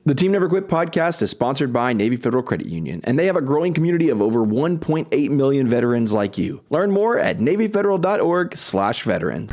The Team Never Quit podcast is sponsored by Navy Federal Credit Union, and they have a growing community of over 1.8 million veterans like you. Learn more at NavyFederal.org/veterans.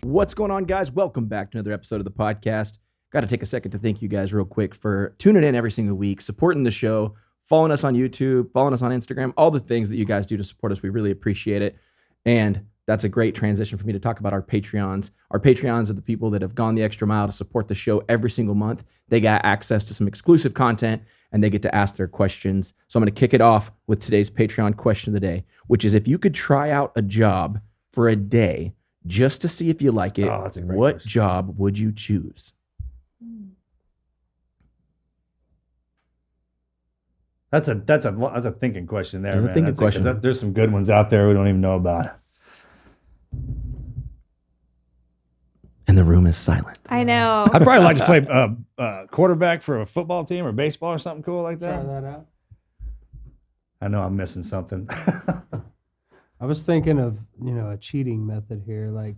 What's going on, guys? Welcome back to another episode of the podcast. Got to take a second to thank you guys real quick for tuning in every single week, supporting the show, following us on YouTube, following us on Instagram, all the things that you guys do to support us. We really appreciate it. And that's a great transition for me to talk about our Patreons. Our Patreons are the people that have gone the extra mile to support the show every single month. They got access to some exclusive content and they get to ask their questions. So I'm going to kick it off with today's Patreon question of the day, which is if you could try out a job for a day just to see if you like it, what job would you choose? That's a thinking question there, That's man. a thinking question. There's some good ones out there we don't even know about. And the room is silent. I know. I'd probably like to play quarterback for a football team or baseball or something cool like that. Try that out. I know I'm missing something. I was thinking of, a cheating method here, like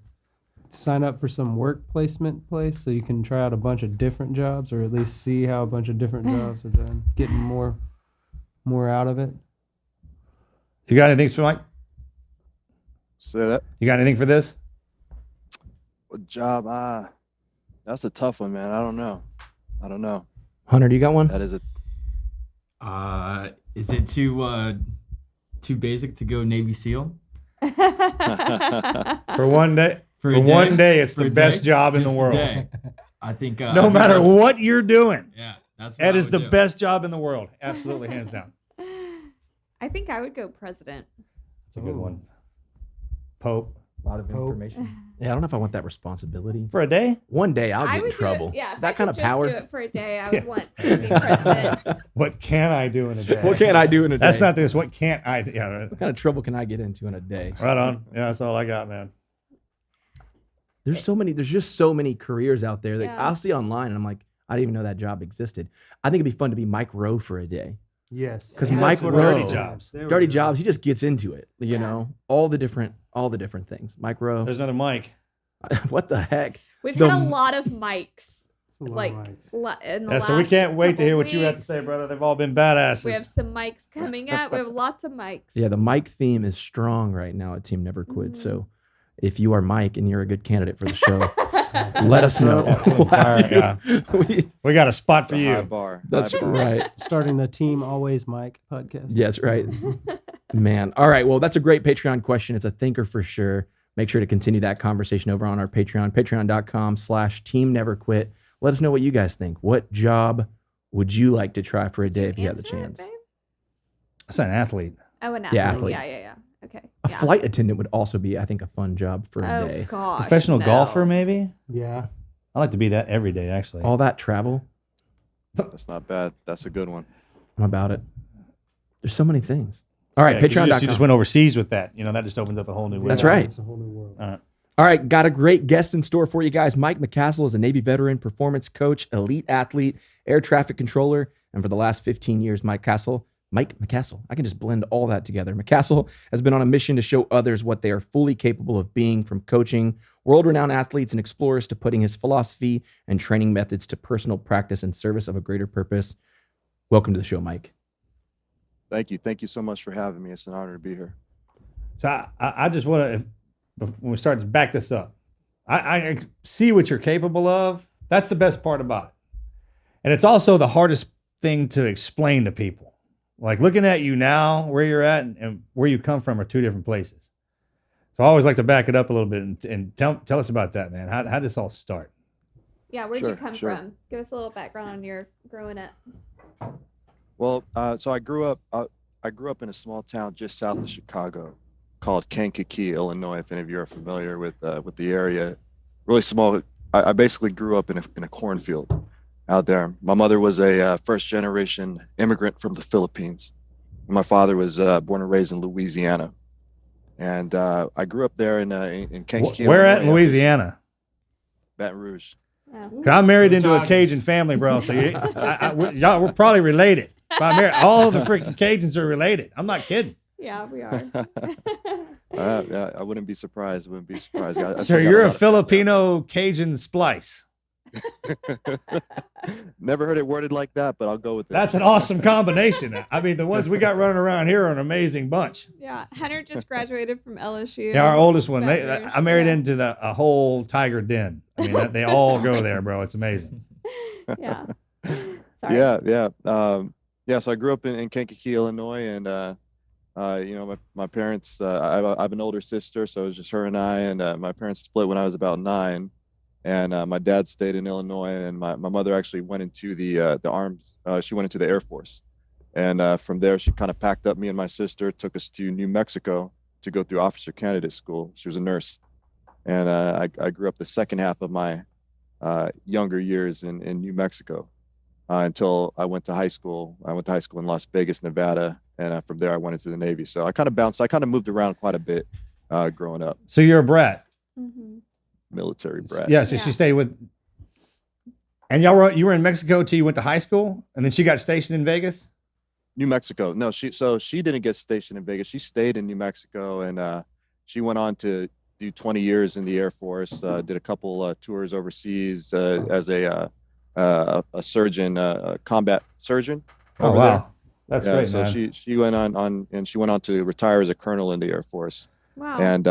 sign up for some work placement place so you can try out a bunch of different jobs or at least see how a bunch of different jobs are done, getting more out of it. You got anything for Mike? Say that. You got anything for this? What job? That's a tough one, man. I don't know. Hunter, do you got one? That is it. Is it too basic to go Navy SEAL? For one day. One day, it's the best job in the world. I think no matter what you're doing. Yeah, that is the best job in the world. Absolutely, hands down. I think I would go president. That's a good one. Pope. A lot of information. Yeah, I don't know if I want that responsibility. For a day? One day, I'll get in trouble. Yeah, that kind of power. Do it for a day. I would want to be president. What can I do in a day? What can I do in a day? That's not this. What can't I do? Yeah, right. What kind of trouble can I get into in a day? Right on. Yeah, that's all I got, man. There's just so many careers out there that I'll see online and I'm like, I didn't even know that job existed. I think it'd be fun to be Mike Rowe for a day. Yes. Because Mike Rowe, dirty jobs, he just gets into it. All the different things. Mike Rowe. There's another Mike. What the heck? We've had a lot of mics. So we can't wait to hear what you have to say, brother. They've all been badasses. We have some mics coming up. We have lots of mics. Yeah, the Mike theme is strong right now at Team Never Quit. Mm-hmm. So if you are Mike and you're a good candidate for the show, let us know. We got a spot for you. High bar. That's right. Starting the Team Always Mike podcast. Yeah, that's right. Man. All right. Well, that's a great Patreon question. It's a thinker for sure. Make sure to continue that conversation over on our Patreon, patreon.com/Team Never Quit. Let us know what you guys think. What job would you like to try for a day if you had the chance? That's an athlete. Oh, an athlete. Yeah, athlete. Yeah. Okay. A flight attendant would also be, I think, a fun job for a day. Oh, gosh. Professional golfer, maybe? Yeah. I like to be that every day, actually. All that travel. That's not bad. That's a good one. I'm about it. There's so many things. All right, Patreon.com. You just went overseas with that. That just opens up a whole new world. That's right. It's a whole new world. All right, got a great guest in store for you guys. Mike McCassle is a Navy veteran, performance coach, elite athlete, air traffic controller, and for the last 15 years, Mike McCassle, I can just blend all that together. McCassle has been on a mission to show others what they are fully capable of being, from coaching world-renowned athletes and explorers to putting his philosophy and training methods to personal practice in service of a greater purpose. Welcome to the show, Mike. Thank you. Thank you so much for having me. It's an honor to be here. So I just want to, when we start to back this up, I see what you're capable of. That's the best part about it. And it's also the hardest thing to explain to people. Like looking at you now, where you're at and where you come from are two different places. So I always like to back it up a little bit and tell us about that, man. How did this all start? Yeah, where'd you come from? Give us a little background on your growing up. Well, so I grew up in a small town just south of Chicago called Kankakee, Illinois. If any of you are familiar with the area, really small. I basically grew up in a cornfield out there. My mother was a first-generation immigrant from the Philippines. My father was born and raised in Louisiana, and I grew up there in Kankakee. Where at in Louisiana? Baton Rouge. Oh. I'm married into a Cajun family, bro. So we're probably related. If I'm married, all the freaking Cajuns are related. I'm not kidding. Yeah, we are. Yeah, I wouldn't be surprised. I So still got you're a lot of family out Filipino Cajun splice. there. Never heard it worded like that, but I'll go with it. That's an awesome combination. I mean, the ones we got running around here are an amazing bunch. Yeah, Hunter just graduated from LSU. Yeah, our oldest one. Baton Rouge. I married Yeah. into a whole tiger den. I mean, they all go there, bro. It's amazing. Yeah. Sorry. Yeah. Yeah. So I grew up in Kankakee, Illinois, and my parents. I have an older sister, so it was just her and I. And my parents split when I was about 9, and my dad stayed in Illinois, and my mother actually went into the arms. She went into the Air Force, and from there she kind of packed up me and my sister, took us to New Mexico to go through officer candidate school. She was a nurse, and I grew up the second half of my younger years in New Mexico. Until I went to high school. I went to high school in Las Vegas, Nevada, and from there I went into the Navy. So I kind of bounced. I kind of moved around quite a bit growing up. So you're a brat. Mm-hmm. Military brat. Yeah. So she stayed with. And you were in Mexico till you went to high school, and then she got stationed in Vegas. New Mexico. No, she didn't get stationed in Vegas. She stayed in New Mexico, and she went on to do 20 years in the Air Force. Did a couple tours overseas as a surgeon, a combat surgeon. Oh over wow, there. that's Yeah, great, so man. she went on to retire as a colonel in the Air Force. Wow. And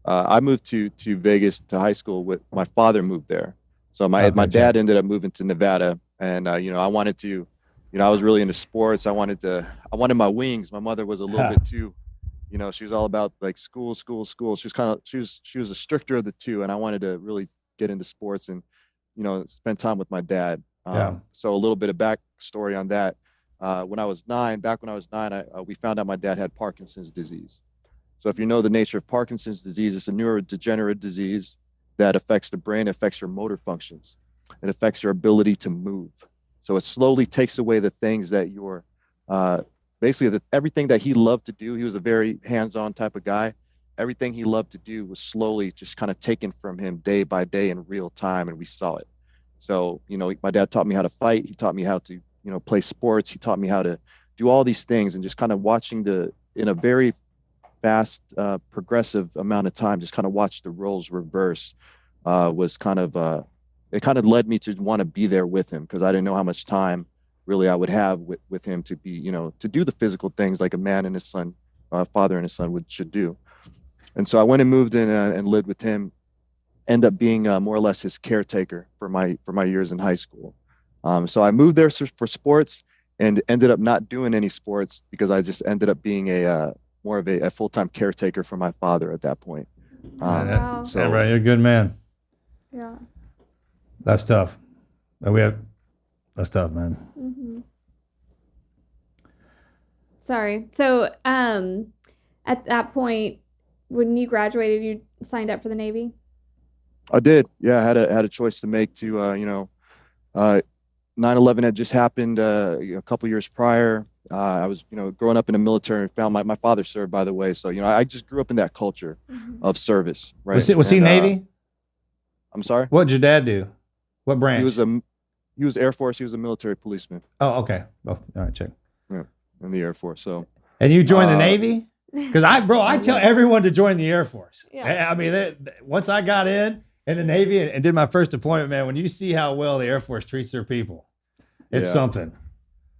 I moved to Vegas to high school. With my father moved there, so my dad ended up moving to Nevada, and I wanted to, I was really into sports. I wanted my wings. My mother was a little bit too, she was all about like school. She was a stricter of the two, and I wanted to really get into sports and spend time with my dad. So a little bit of backstory on that. When I was 9, we found out my dad had Parkinson's disease. So if you know the nature of Parkinson's disease, it's a neurodegenerative disease that affects the brain, affects your motor functions. It affects your ability to move. So it slowly takes away the things that you're, basically everything that he loved to do. He was a very hands-on type of guy. Everything he loved to do was slowly just kind of taken from him day by day in real time, and we saw it. So, my dad taught me how to fight. He taught me how to, play sports. He taught me how to do all these things, and just kind of watching in a very fast, progressive amount of time, just kind of watch the roles reverse was kind of, it kind of led me to want to be there with him, because I didn't know how much time really I would have with him to be, to do the physical things like a man and his son, father and his son should do. And so I went and moved in and lived with him, end up being more or less his caretaker for my years in high school. So I moved there for sports and ended up not doing any sports because I just ended up being more of a full-time caretaker for my father at that point. Wow. Yeah, right. You're a good man. Yeah. That's tough. That's tough, man. Mm-hmm. Sorry. So, at that point, when you graduated, you signed up for the Navy? I did. Yeah, I had a choice to make to 9/11 had just happened a couple years prior. I was, growing up in the military, and found my father served, by the way. So, I just grew up in that culture of service, right? Was he Navy? I'm sorry? What did your dad do? What branch? He was Air Force. He was a military policeman. Oh, okay. Oh, all right, check. Yeah, in the Air Force. So. And you joined the Navy? Because I tell everyone to join the Air Force. Yeah. I mean, once I got in the Navy and did my first deployment, man, when you see how well the Air Force treats their people, it's something.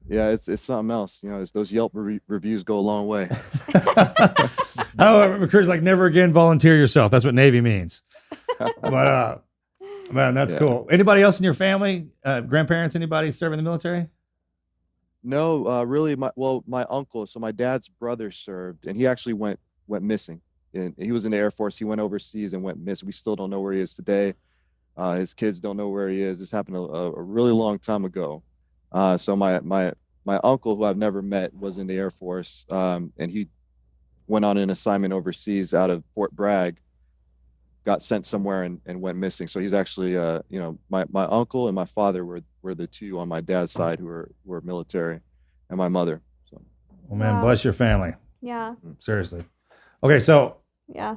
Yeah, it's something else. Those Yelp reviews go a long way. However, McCree's like, never again volunteer yourself. That's what Navy means. But man, that's cool. Anybody else in your family, grandparents, anybody serving in the military? No, really. My uncle. So my dad's brother served, and he actually went missing. And he was in the Air Force. He went overseas and went missing. We still don't know where he is today. His kids don't know where he is. This happened a really long time ago. So my uncle, who I've never met, was in the Air Force, and he went on an assignment overseas out of Fort Bragg, got sent somewhere and went missing. So he's actually, my uncle and my father were the two on my dad's side who were military, and my mother. So. Well, man, Wow. bless your family. Yeah. Seriously. Okay, so Yeah.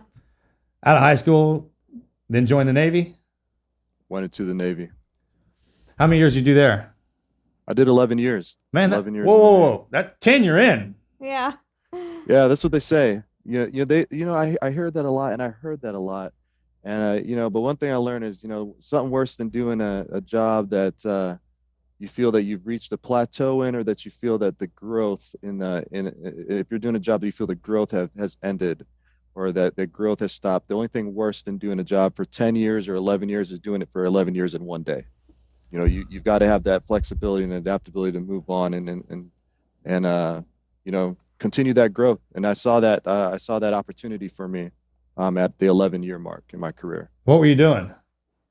out of high school, then joined the Navy. Went into the Navy. How many years did you do there? I did 11 years. Man, 11 years. whoa, in the whoa, Navy. whoa. That 10 you're in. Yeah. Yeah, that's what they say. I heard that a lot, and I heard that a lot. And but one thing I learned is, something worse than doing a job that you feel that you've reached a plateau in, or that you feel that the growth if you're doing a job that you feel the growth has ended, or that the growth has stopped. The only thing worse than doing a job for 10 years or 11 years is doing it for 11 years in one day. You've got to have that flexibility and adaptability to move on and continue that growth. And I saw that opportunity for me at the 11-year mark in my career. What were you doing,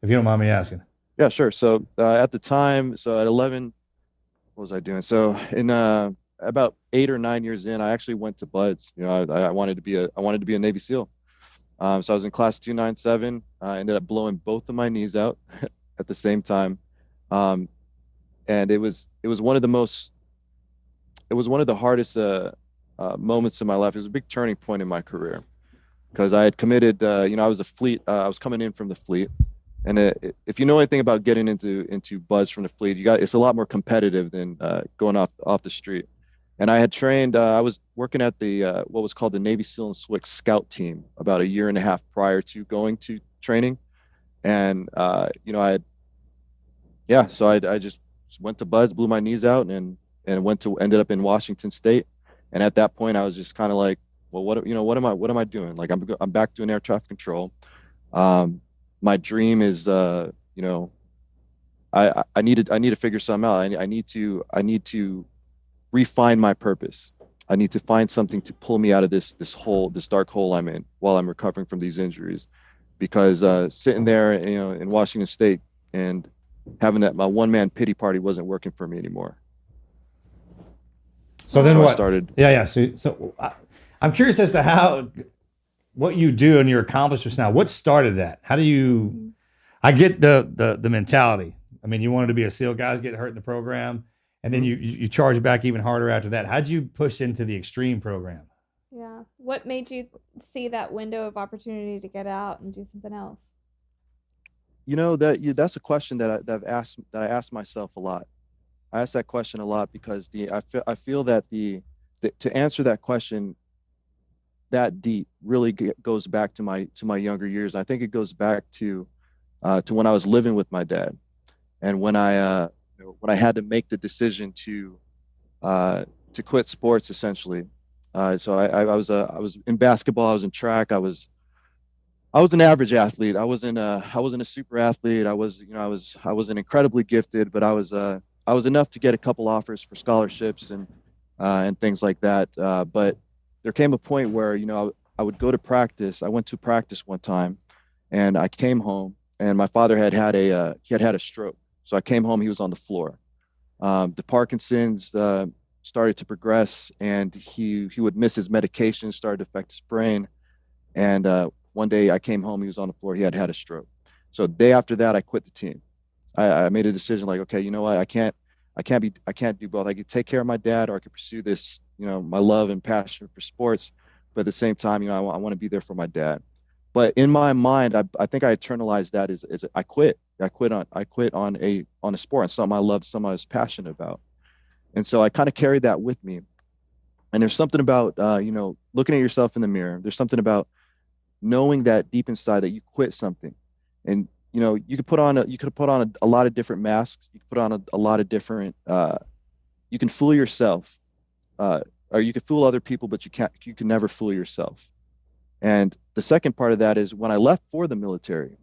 if you don't mind me asking? Yeah, sure. So at the time, so at 11, what was I doing? So in about 8 or 9 years in, I actually went to Buds. I wanted to be a Navy SEAL. So I was in class 297. I ended up blowing both of my knees out at the same time. And it was one of the hardest moments in my life. It was a big turning point in my career, because I had committed, I was I was coming in from the fleet. And if you know anything about getting into Buds from the fleet, it's a lot more competitive than going off the street. And I had trained, I was working at the what was called the Navy SEAL and SWCS Scout Team about 1.5 years prior to going to training. And so I just went to Buds, blew my knees out, and ended up in Washington State. And at that point, I was just kind of like, well, what am I doing? Like, I'm back doing air traffic control. My dream is, I need to figure something out. I need to refine my purpose. I need to find something to pull me out of this dark hole I'm in while I'm recovering from these injuries. Because sitting there, in Washington State and having my one-man pity party wasn't working for me anymore. So then what? I started. Yeah. So I'm curious as to what you do and your accomplishments now. What started that? How do you? I get the mentality. I mean, you wanted to be a SEAL, guys get hurt in the program, and then you charge back even harder after that. How'd you push into the extreme program? Yeah. What made you see that window of opportunity to get out and do something else? That's a question that I asked myself a lot. I ask that question a lot because I feel that to answer that question that deep really goes back to my younger years. I think it goes back to when I was living with my dad, and when I had to make the decision to quit sports essentially. So I was in basketball, I was in track, I was an average athlete. I wasn't a super athlete. I wasn't incredibly gifted, but I was enough to get a couple offers for scholarships and things like that. But there came a point where, I would go to practice. I went to practice one time, and I came home, and my father had had a stroke. So I came home, he was on the floor. The Parkinson's started to progress, and he would miss his medication, started to affect his brain. And one day I came home, he was on the floor, he had had a stroke. So the day after that, I quit the team. I made a decision like, okay, you know what? I can't do both. I could take care of my dad, or I could pursue this, my love and passion for sports. But at the same time, I want to be there for my dad. But in my mind, I think I internalized that as I quit. I quit on a sport, and something I loved, something I was passionate about. And so I kind of carried that with me. And there's something about, looking at yourself in the mirror. There's something about knowing that deep inside that you quit something. And you could put on a lot of different masks. You could put on a lot of different. You can fool yourself, or you could fool other people, but you can never fool yourself. And the second part of that is when I left for the military.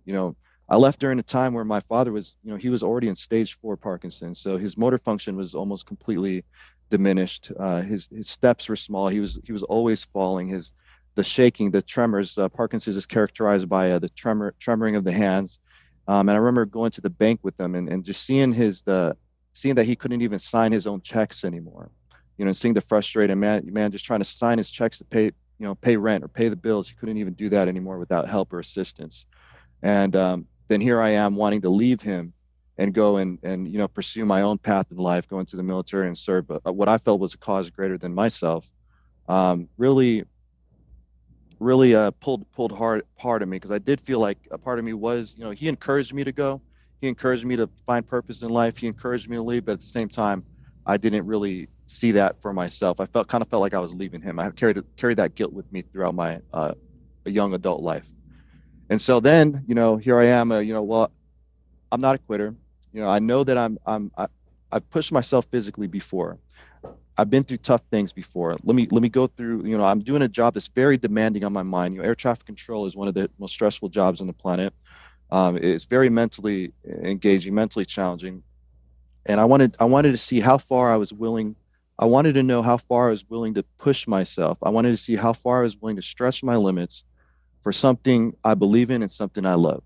I left during a time where my father was, he was already in stage 4 Parkinson, so his motor function was almost completely diminished. His steps were small. He was always falling. The shaking, the tremors. Parkinson's is characterized by the tremoring of the hands. And I remember going to the bank with them and just seeing that he couldn't even sign his own checks anymore. Seeing the frustrated man just trying to sign his checks to pay rent or pay the bills. He couldn't even do that anymore without help or assistance. And then here I am wanting to leave him and go and pursue my own path in life, go into the military and serve what I felt was a cause greater than myself. Really pulled hard of me, because I did feel like a part of me was, he encouraged me to go. He encouraged me to find purpose in life. He encouraged me to leave, but at the same time, I didn't really see that for myself. I kind of felt like I was leaving him. I carried that guilt with me throughout my young adult life. And so then, here I am, well, I'm not a quitter. I know that I've pushed myself physically before. I've been through tough things before. Let me go through, I'm doing a job that's very demanding on my mind. Air traffic control is one of the most stressful jobs on the planet. It's very mentally engaging, mentally challenging. And I wanted to see how far I was willing. I wanted to know how far I was willing to push myself. I wanted to see how far I was willing to stretch my limits for something I believe in and something I love.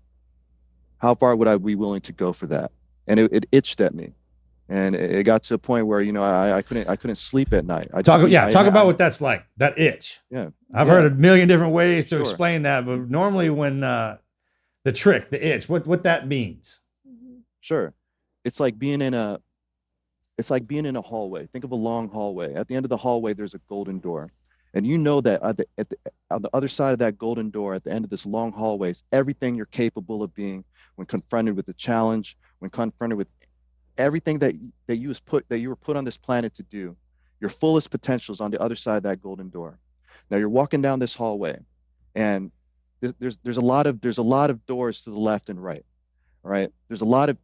How far would I be willing to go for that? And it itched at me. And it got to a point where, I couldn't sleep at night. Talk about what that's like, that itch. Yeah. I've heard a million different ways to explain that, but normally when the itch, what that means. Sure. It's like being in a hallway. Think of a long hallway. At the end of the hallway, there's a golden door. And that on the other side of that golden door, at the end of this long hallway, is everything you're capable of being when confronted with a challenge, when confronted with everything that you were put on this planet to do. Your fullest potential is on the other side of that golden door. Now you're walking down this hallway, and there's a lot of doors to the left and right. All right. There's a lot of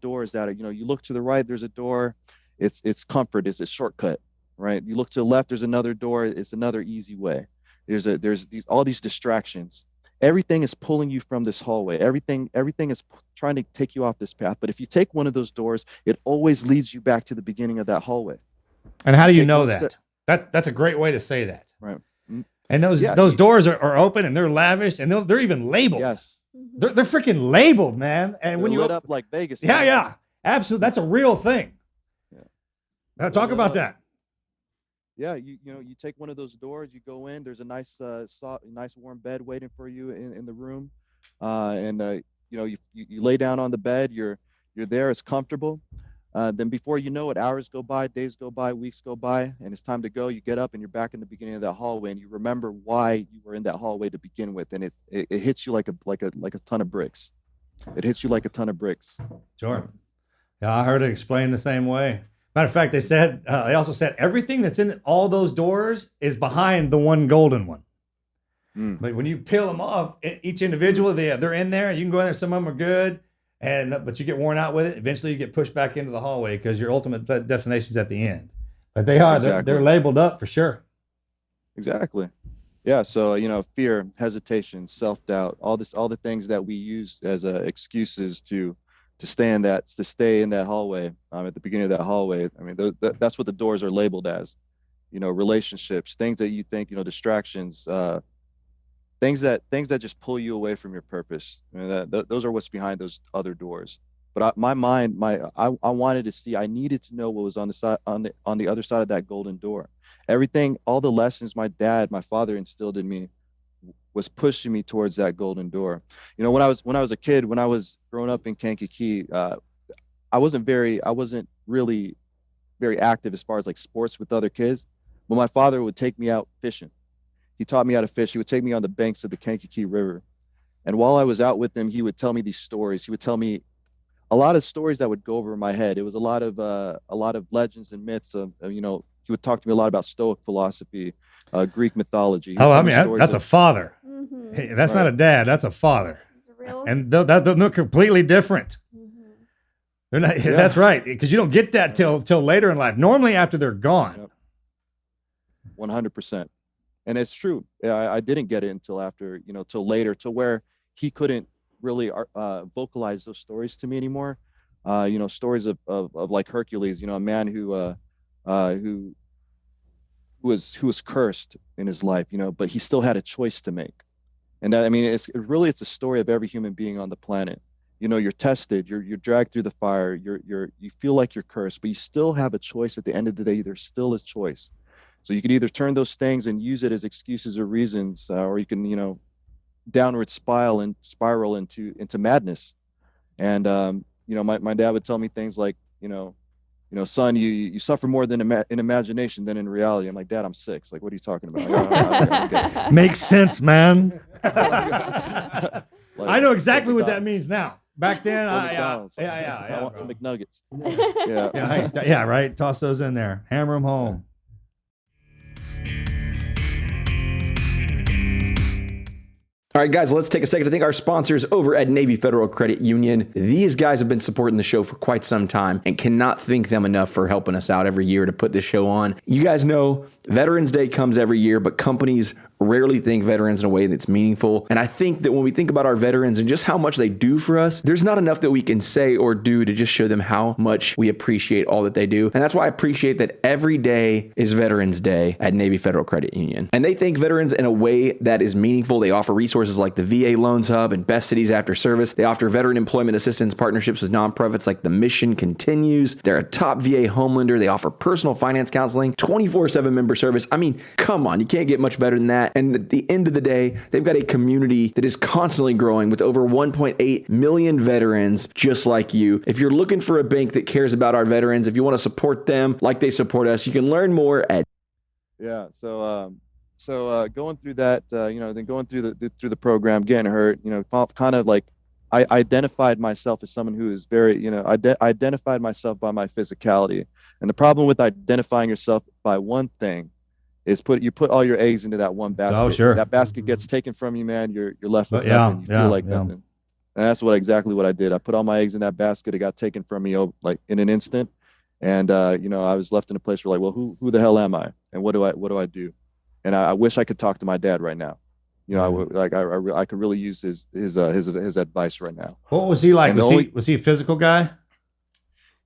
doors that are, you look to the right, there's a door. It's comfort, it's a shortcut. Right. You look to the left, there's another door. It's another easy way. There's all these distractions. Everything is pulling you from this hallway. Everything is trying to take you off this path. But if you take one of those doors, it always leads you back to the beginning of that hallway. And how do you know that? That's a great way to say that. Right. And those doors are open and they're lavish and they're even labeled. Yes. They're freaking labeled, man. And they're when you lit up like Vegas. Yeah. Absolutely. That's a real thing. Yeah. Now talk about that. Yeah, you take one of those doors, you go in. There's a nice, nice warm bed waiting for you in the room, and you lay down on the bed. You're there. It's comfortable. Then before you know it, hours go by, days go by, weeks go by, and it's time to go. You get up and you're back in the beginning of that hallway, and you remember why you were in that hallway to begin with, and it hits you like a ton of bricks. It hits you like a ton of bricks. Sure. Yeah, I heard it explained the same way. Matter of fact, they also said everything that's in all those doors is behind the one golden one. But when you peel them off, each individual, they're in there. You can go in there. Some of them are good, but you get worn out with it. Eventually, you get pushed back into the hallway because your ultimate destination is at the end. But they're labeled up for sure. Exactly. Yeah. So fear, hesitation, self-doubt, all the things that we use as excuses to stay in that hallway, at the beginning of that hallway. I mean, that's what the doors are labeled as, relationships, things that you think, distractions, things that just pull you away from your purpose. I mean, those are what's behind those other doors. But I wanted to see, I needed to know what was on the other side of that golden door. Everything, all the lessons my father instilled in me was pushing me towards that golden door. When I was a kid, when I was growing up in Kankakee, I wasn't really very active as far as like sports with other kids. But my father would take me out fishing. He taught me how to fish. He would take me on the banks of the Kankakee River. And while I was out with him, he would tell me these stories. He would tell me a lot of stories that would go over my head. It was a lot of legends and myths of, he would talk to me a lot about Stoic philosophy, Greek mythology. That's a father. Mm-hmm. Hey, that's not a dad. That's a father. And they're completely different. Mm-hmm. They're not. Yeah. That's right, because you don't get that till later in life. Normally, after they're gone. 100%, and it's true. I didn't get it until after, till later, to where he couldn't really vocalize those stories to me anymore. Stories of like Hercules, a man who was cursed in his life, but he still had a choice to make. And that, it's a story of every human being on the planet. You're tested, you're dragged through the fire, you feel like you're cursed, but you still have a choice at the end of the day. There's still a choice. So you could either turn those things and use it as excuses or reasons, or you can, downward spiral into madness. And, my dad would tell me things like, son, you suffer more than in imagination than in reality. I'm like, Dad, I'm 6. Like, what are you talking about? I don't get it. Makes sense, man. Like, I know exactly what that means now. Back then, Let's go to yeah, McDonald's. yeah, I want some bro. McNuggets. Yeah. Yeah, right. Toss those in there. Hammer them home. All right, guys, let's take a second to thank our sponsors over at Navy Federal Credit Union. These guys have been supporting the show for quite some time and cannot thank them enough for helping us out every year to put this show on. You guys know Veterans Day comes every year, but companies rarely thank veterans in a way that's meaningful. And I think that when we think about our veterans and just how much they do for us, there's not enough that we can say or do to just show them how much we appreciate all that they do. And that's why I appreciate that every day is Veterans Day at Navy Federal Credit Union. And they thank veterans in a way that is meaningful. They offer resources like the VA Loans Hub and Best Cities After Service. They offer veteran employment assistance partnerships with nonprofits like The Mission Continues. They're a top VA home lender. They offer personal finance counseling, 24/7 member service. I mean, come on, you can't get much better than that. And at the end of the day, they've got a community that is constantly growing with over 1.8 million veterans just like you. If you're looking for a bank that cares about our veterans, if you want to support them like they support us, you can learn more at. Yeah. So going through that, then going through the program, getting hurt, kind of like I identified myself as someone who is very, I identified myself by my physicality. And the problem with identifying yourself by one thing is you put all your eggs into that one basket. Oh, sure. That basket gets taken from you, man. You're left with Yeah, nothing. You yeah, feel like yeah. nothing. And that's exactly what I did. I put all my eggs in that basket. It got taken from me like in an instant. And I was left in a place where like, well, who the hell am I? And what do I do? And I wish I could talk to my dad right now. I could really use his advice right now. What was he like? Was he a physical guy?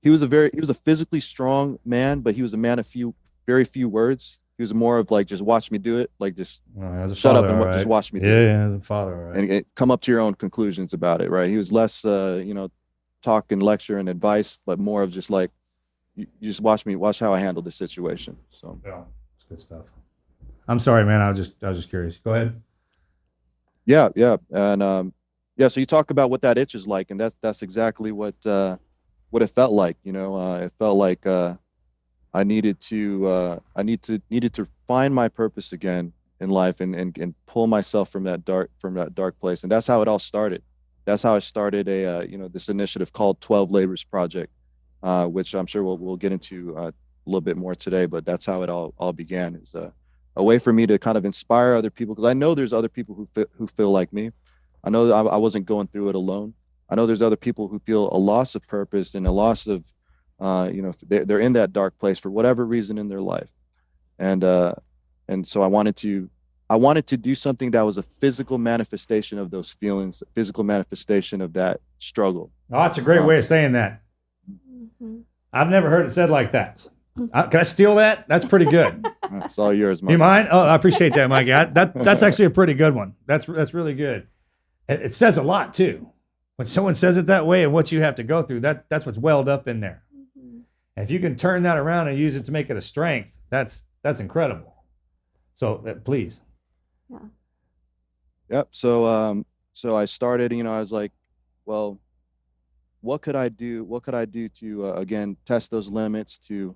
He was a physically strong man, but he was a man of very few words. He was more of like, just watch me do it. Like just shut up and just watch me do it. Yeah, as a father, all right. And come up to your own conclusions about it, right? He was less, talk and lecture and advice, but more of just like, you just watch how I handle the situation. So Yeah, it's good stuff. I'm sorry, man. I was just curious. Go ahead. yeah. And so you talk about what that itch is like, and that's exactly what it felt like. It felt like I needed to find my purpose again in life and pull myself from that dark place. And that's how it all started. That's how I started this initiative called 12 Labors Project, which I'm sure we'll get into a little bit more today. But that's how it all began. Is a way for me to kind of inspire other people, because I know there's other people who feel like me. I know that I wasn't going through it alone. I know there's other people who feel a loss of purpose and a loss of they're in that dark place for whatever reason in their life, and so I wanted to do something that was a physical manifestation of those feelings, a physical manifestation of that struggle. Oh, that's a great way of saying that. Mm-hmm. I've never heard it said like that. Can I steal that? That's pretty good. It's all yours, Mike. You mind? Oh, I appreciate that, Mike. That's actually a pretty good one. That's really good. It says a lot too. When someone says it that way and what you have to go through, that's what's welled up in there. And if you can turn that around and use it to make it a strength, that's incredible. So please. Yeah. Yep. So I started, I was like, well, what could I do? What could I do to, again, test those limits, to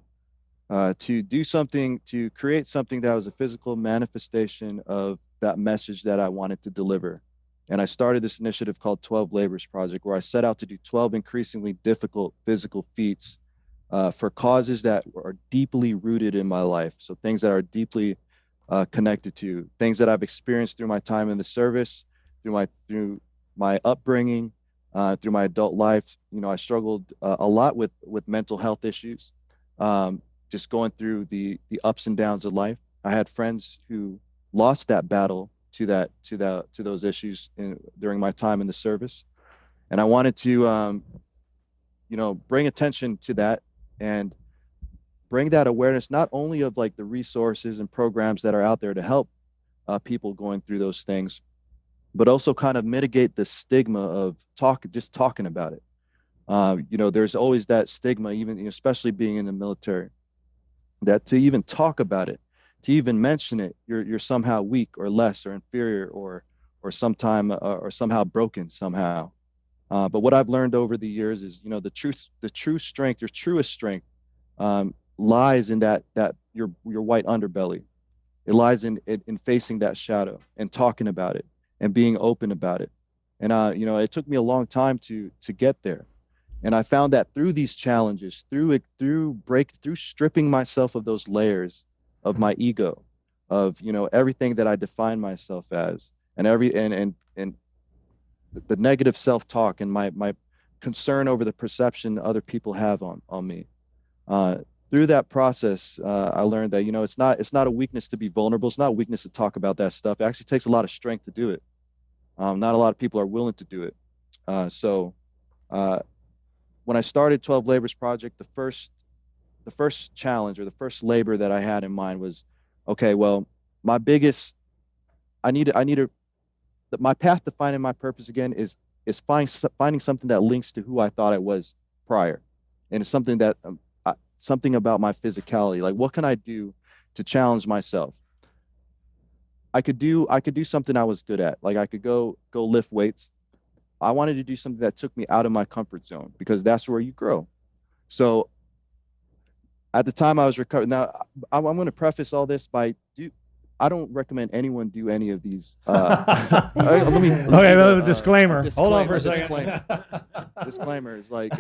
do something, to create something that was a physical manifestation of that message that I wanted to deliver. And I started this initiative called 12 Labors Project, where I set out to do 12 increasingly difficult physical feats for causes that are deeply rooted in my life. So things that are deeply connected to things that I've experienced through my time in the service, through my upbringing, through my adult life. I struggled a lot with mental health issues, just going through the ups and downs of life. I had friends who lost that battle to those issues during my time in the service, and I wanted to bring attention to that and bring that awareness, not only of like the resources and programs that are out there to help people going through those things, but also kind of mitigate the stigma of just talking about it. There's always that stigma, even especially being in the military, that to even talk about it, to even mention it, you're somehow weak or less or inferior or somehow broken somehow. But what I've learned over the years is, the true strength, your truest strength, lies in that your white underbelly. It lies in facing that shadow and talking about it and being open about it. And it took me a long time to get there. And I found that through these challenges, through stripping myself of those layers of my ego, of everything that I define myself as, and the negative self-talk and my concern over the perception other people have on me. Through that process, I learned that it's not a weakness to be vulnerable. It's not a weakness to talk about that stuff. It actually takes a lot of strength to do it. Not a lot of people are willing to do it. So when I started 12 Labors Project, the first challenge or the first labor that I had in mind was, okay, well, my path to finding my purpose again is finding something that links to who I thought I was prior, and it's something that something about my physicality. Like, what can I do to challenge myself? I could do something I was good at. Like, I could go lift weights. I wanted to do something that took me out of my comfort zone, because that's where you grow. So at the time I was recovering. Now I'm going to preface all this by I don't recommend anyone do any of these. Disclaimer. Hold on for a second. Disclaimer is like,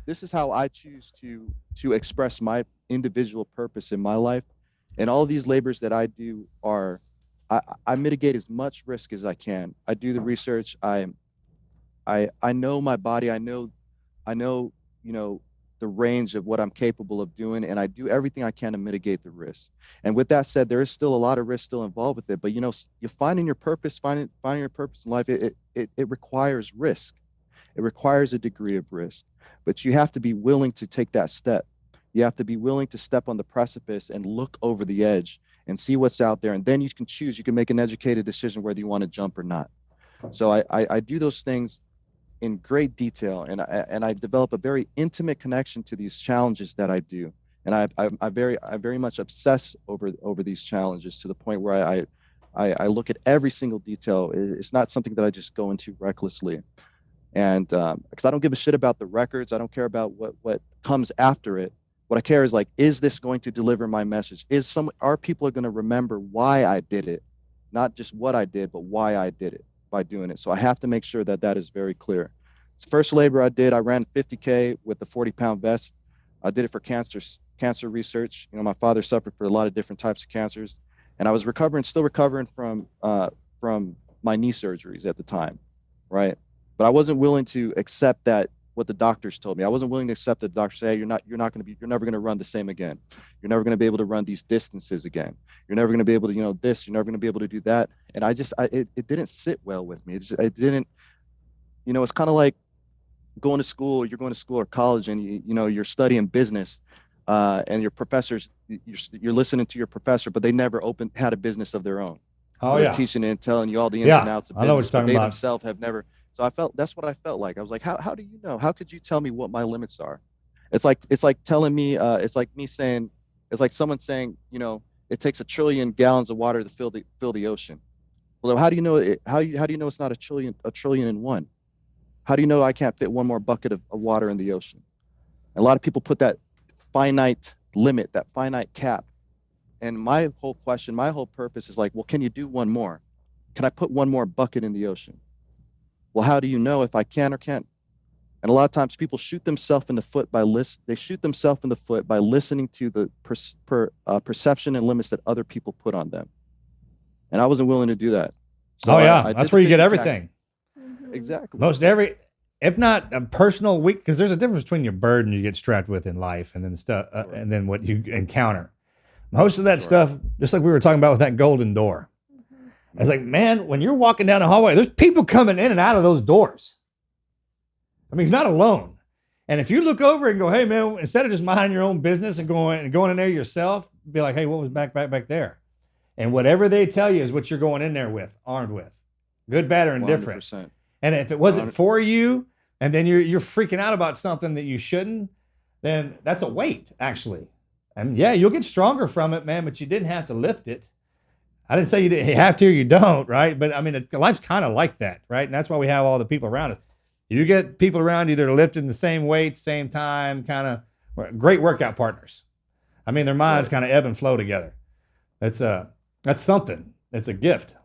this is how I choose to express my individual purpose in my life. And all of these labors that I do are, I mitigate as much risk as I can. I do the research. I know my body. I know, the range of what I'm capable of doing, and I do everything I can to mitigate the risk. And with that said, there is still a lot of risk still involved with it. But you're finding your purpose, finding your purpose in life. It requires risk. It requires a degree of risk, but you have to be willing to take that step. You have to be willing to step on the precipice and look over the edge and see what's out there. And then you can choose. You can make an educated decision whether you want to jump or not. So I do those things in great detail, and I develop a very intimate connection to these challenges that I do, and I very much obsess over these challenges, to the point where I look at every single detail. It's not something that I just go into recklessly, and because I don't give a shit about the records. I don't care about what comes after it. What I care is, like, is this going to deliver my message? Are people going to remember why I did it, not just what I did, but why I did it by doing it. So I have to make sure that is very clear. It's the first labor I did. I ran 50K with a 40-pound vest. I did it for cancer research. My father suffered for a lot of different types of cancers, and I was still recovering from my knee surgeries at the time, right? But I wasn't willing to accept that what the doctors told me. I wasn't willing to accept that the doctors say, hey, you're never going to run the same again. You're never going to be able to run these distances again. You're never going to be able to, this, you're never going to be able to do that. And it didn't sit well with me. It didn't, it's kind of like going to school. You're going to school or college, and you're studying business, and your professors, you're listening to your professor, but they never had a business of their own. Oh, They're yeah. teaching and telling you all the ins and outs of business. I know what you're talking but they about. themselves have never. So that's what I felt like. I was like, how do you know? How could you tell me what my limits are? It's like telling me, it's like me saying, it's like someone saying, it takes 1 trillion gallons of water to fill the ocean. Well, how do you know it? How do you know it's not 1 trillion and one? How do you know I can't fit one more bucket of water in the ocean? And a lot of people put that finite limit, that finite cap. And my whole purpose is like, well, can you do one more? Can I put one more bucket in the ocean? Well, how do you know if I can or can't? And a lot of times people shoot themselves in the foot by listening to the perception and limits that other people put on them. And I wasn't willing to do that. So that's where you get everything. Exactly. If not a personal weak, because there's a difference between your burden you get strapped with in life and then stuff, and then what you encounter. Most of that stuff, just like we were talking about with that golden door. It's like, man, when you're walking down the hallway, there's people coming in and out of those doors. I mean, you're not alone. And if you look over and go, hey, man, instead of just minding your own business and going in there yourself, be like, hey, what was back there? And whatever they tell you is what you're going in there with, armed with. Good, bad, or indifferent. 100%. And if it wasn't for you, and then you're freaking out about something that you shouldn't, then that's a weight, actually. And yeah, you'll get stronger from it, man, but you didn't have to lift it. I didn't say you didn't have to, you don't, right? But I mean, life's kind of like that, right? And that's why we have all the people around us. You get people around you that are lifting the same weight, same time, kind of great workout partners. I mean, their minds kind of ebb and flow together. That's something. It's a gift.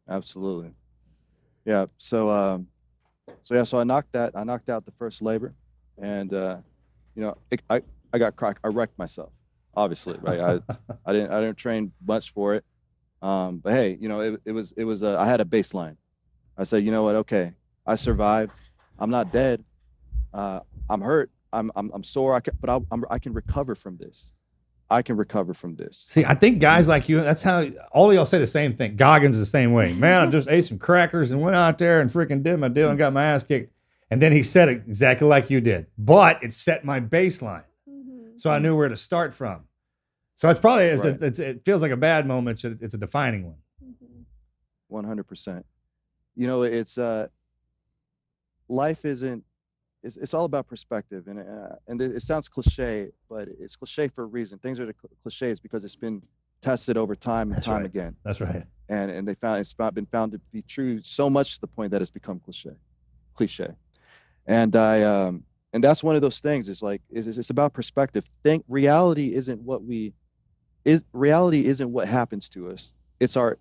Absolutely. Yeah. So I knocked out the first labor, and I got cracked. I wrecked myself, obviously, right? I didn't train much for it. But hey, it was I had a baseline. I said, you know what? Okay, I survived. I'm not dead. I'm hurt. I'm sore. I can recover from this. I can recover from this. See, I think guys like you, that's how all of y'all say the same thing. Goggins is the same way. Man, I just ate some crackers and went out there and freaking did my deal and got my ass kicked. And then he said it exactly like you did. But it set my baseline. So I knew where to start from. So it's probably, it feels like a bad moment. It's a defining one. 100%. It's life isn't, it's all about perspective, and it sounds cliche, but it's cliche for a reason. Things are cliches because it's been tested over time and time again. That's right. And they found it's been found to be true so much to the point that it's become cliche. And and that's one of those things. It's like it's about perspective. Reality isn't what happens to us. It's our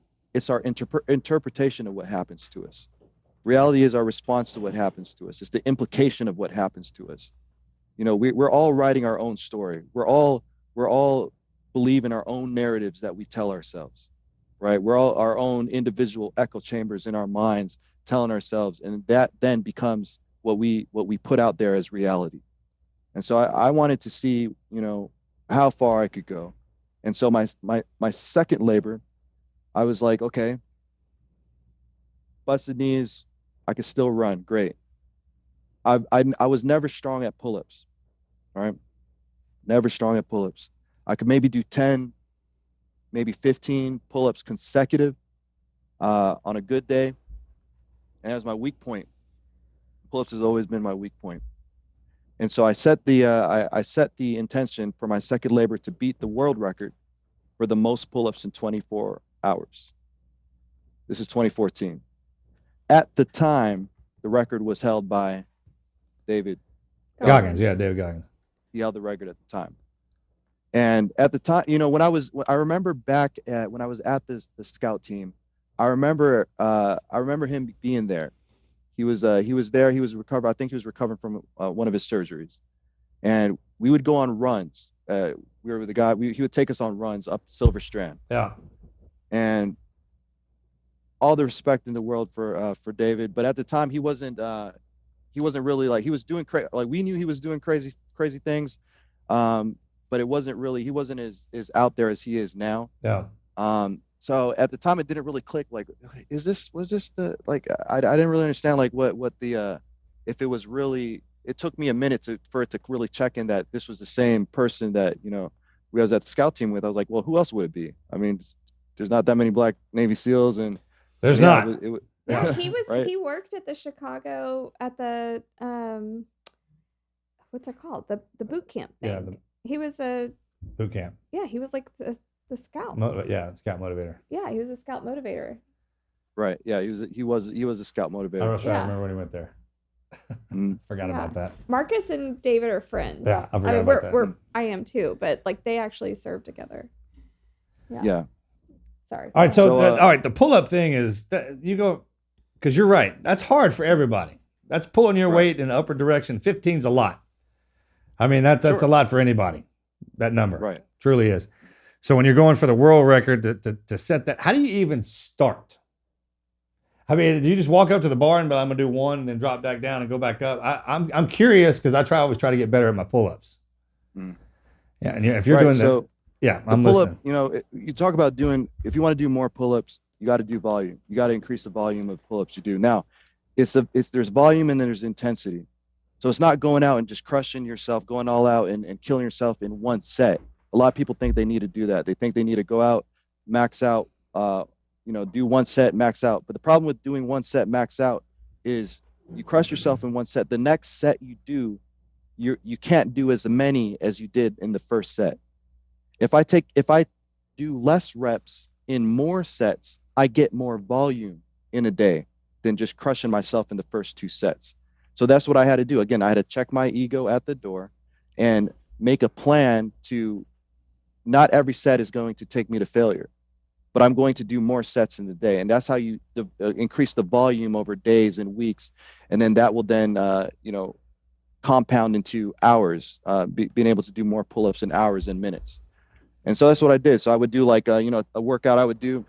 interpretation of what happens to us. Reality is our response to what happens to us. It's the implication of what happens to us. We're all writing our own story. We're all believe in our own narratives that we tell ourselves, right? We're all our own individual echo chambers in our minds telling ourselves, and that then becomes what we put out there as reality. And so I wanted to see, how far I could go. And so my second labor, I was like, okay, busted knees, I could still run. Great. I was never strong at pull-ups. All right. Never strong at pull-ups. I could maybe do 10, maybe 15 pull-ups consecutive on a good day. And that was my weak point. Pull-ups has always been my weak point. And so I set the intention for my second labor to beat the world record for the most pull-ups in 24 hours. This is 2014. At the time, the record was held by David Goggins. Yeah, David Goggins. He held the record at the time. And at the time, I remember back when I was at the scout team, I remember him being there. He was there. He was recovering. I think he was recovering from one of his surgeries. And we would go on runs. We were with the guy. He would take us on runs up Silver Strand. Yeah. And all the respect in the world for David, but at the time he wasn't really like, he was doing we knew he was doing crazy things, but it wasn't really, he wasn't as out there as he is now. Yeah. So at the time it didn't really click. Like, was this the, like, I didn't really understand like what the if it was really. It took me a minute for it to really check in that this was the same person that we was at the scout team with. I was like, well, who else would it be? I mean, there's not that many Black Navy SEALs, and there's not. Yeah, he was. Right? He worked at the Chicago at the what's it called? The boot camp thing. Yeah, he was a boot camp. Yeah, he was like the scout. Scout motivator. Yeah, he was a scout motivator. Right. Yeah, he was a scout motivator. I remember when he went there. Forgot about that. Marcus and David are friends. Yeah, I forgot about that. I am too, but like they actually served together. Yeah. Sorry. All right. So all right, the pull-up thing is that you go, because you're right. That's hard for everybody. That's pulling your weight in the upper direction. 15's a lot. I mean, that's a lot for anybody. That number, right, truly is. So when you're going for the world record to set that, how do you even start? I mean, do you just walk up to the bar and be like, I'm gonna do one and then drop back down and go back up? I'm curious because I always try to get better at my pull-ups. Yeah, and if you're doing that, yeah, I'm pull-up, listening. You talk about if you want to do more pull-ups, you got to do volume. You got to increase the volume of pull-ups you do. Now, there's volume and then there's intensity. So it's not going out and just crushing yourself, going all out and killing yourself in one set. A lot of people think they need to do that. They think they need to go out, max out, do one set, max out. But the problem with doing one set, max out, is you crush yourself in one set. The next set you do, you can't do as many as you did in the first set. If I do less reps in more sets, I get more volume in a day than just crushing myself in the first two sets. So that's what I had to do. Again, I had to check my ego at the door and make a plan to, not every set is going to take me to failure. but I'm going to do more sets in the day. And that's how you increase the volume over days and weeks. And then that will then, compound into hours, being able to do more pull-ups in hours and minutes. And so that's what I did. So I would do like, a workout I would do.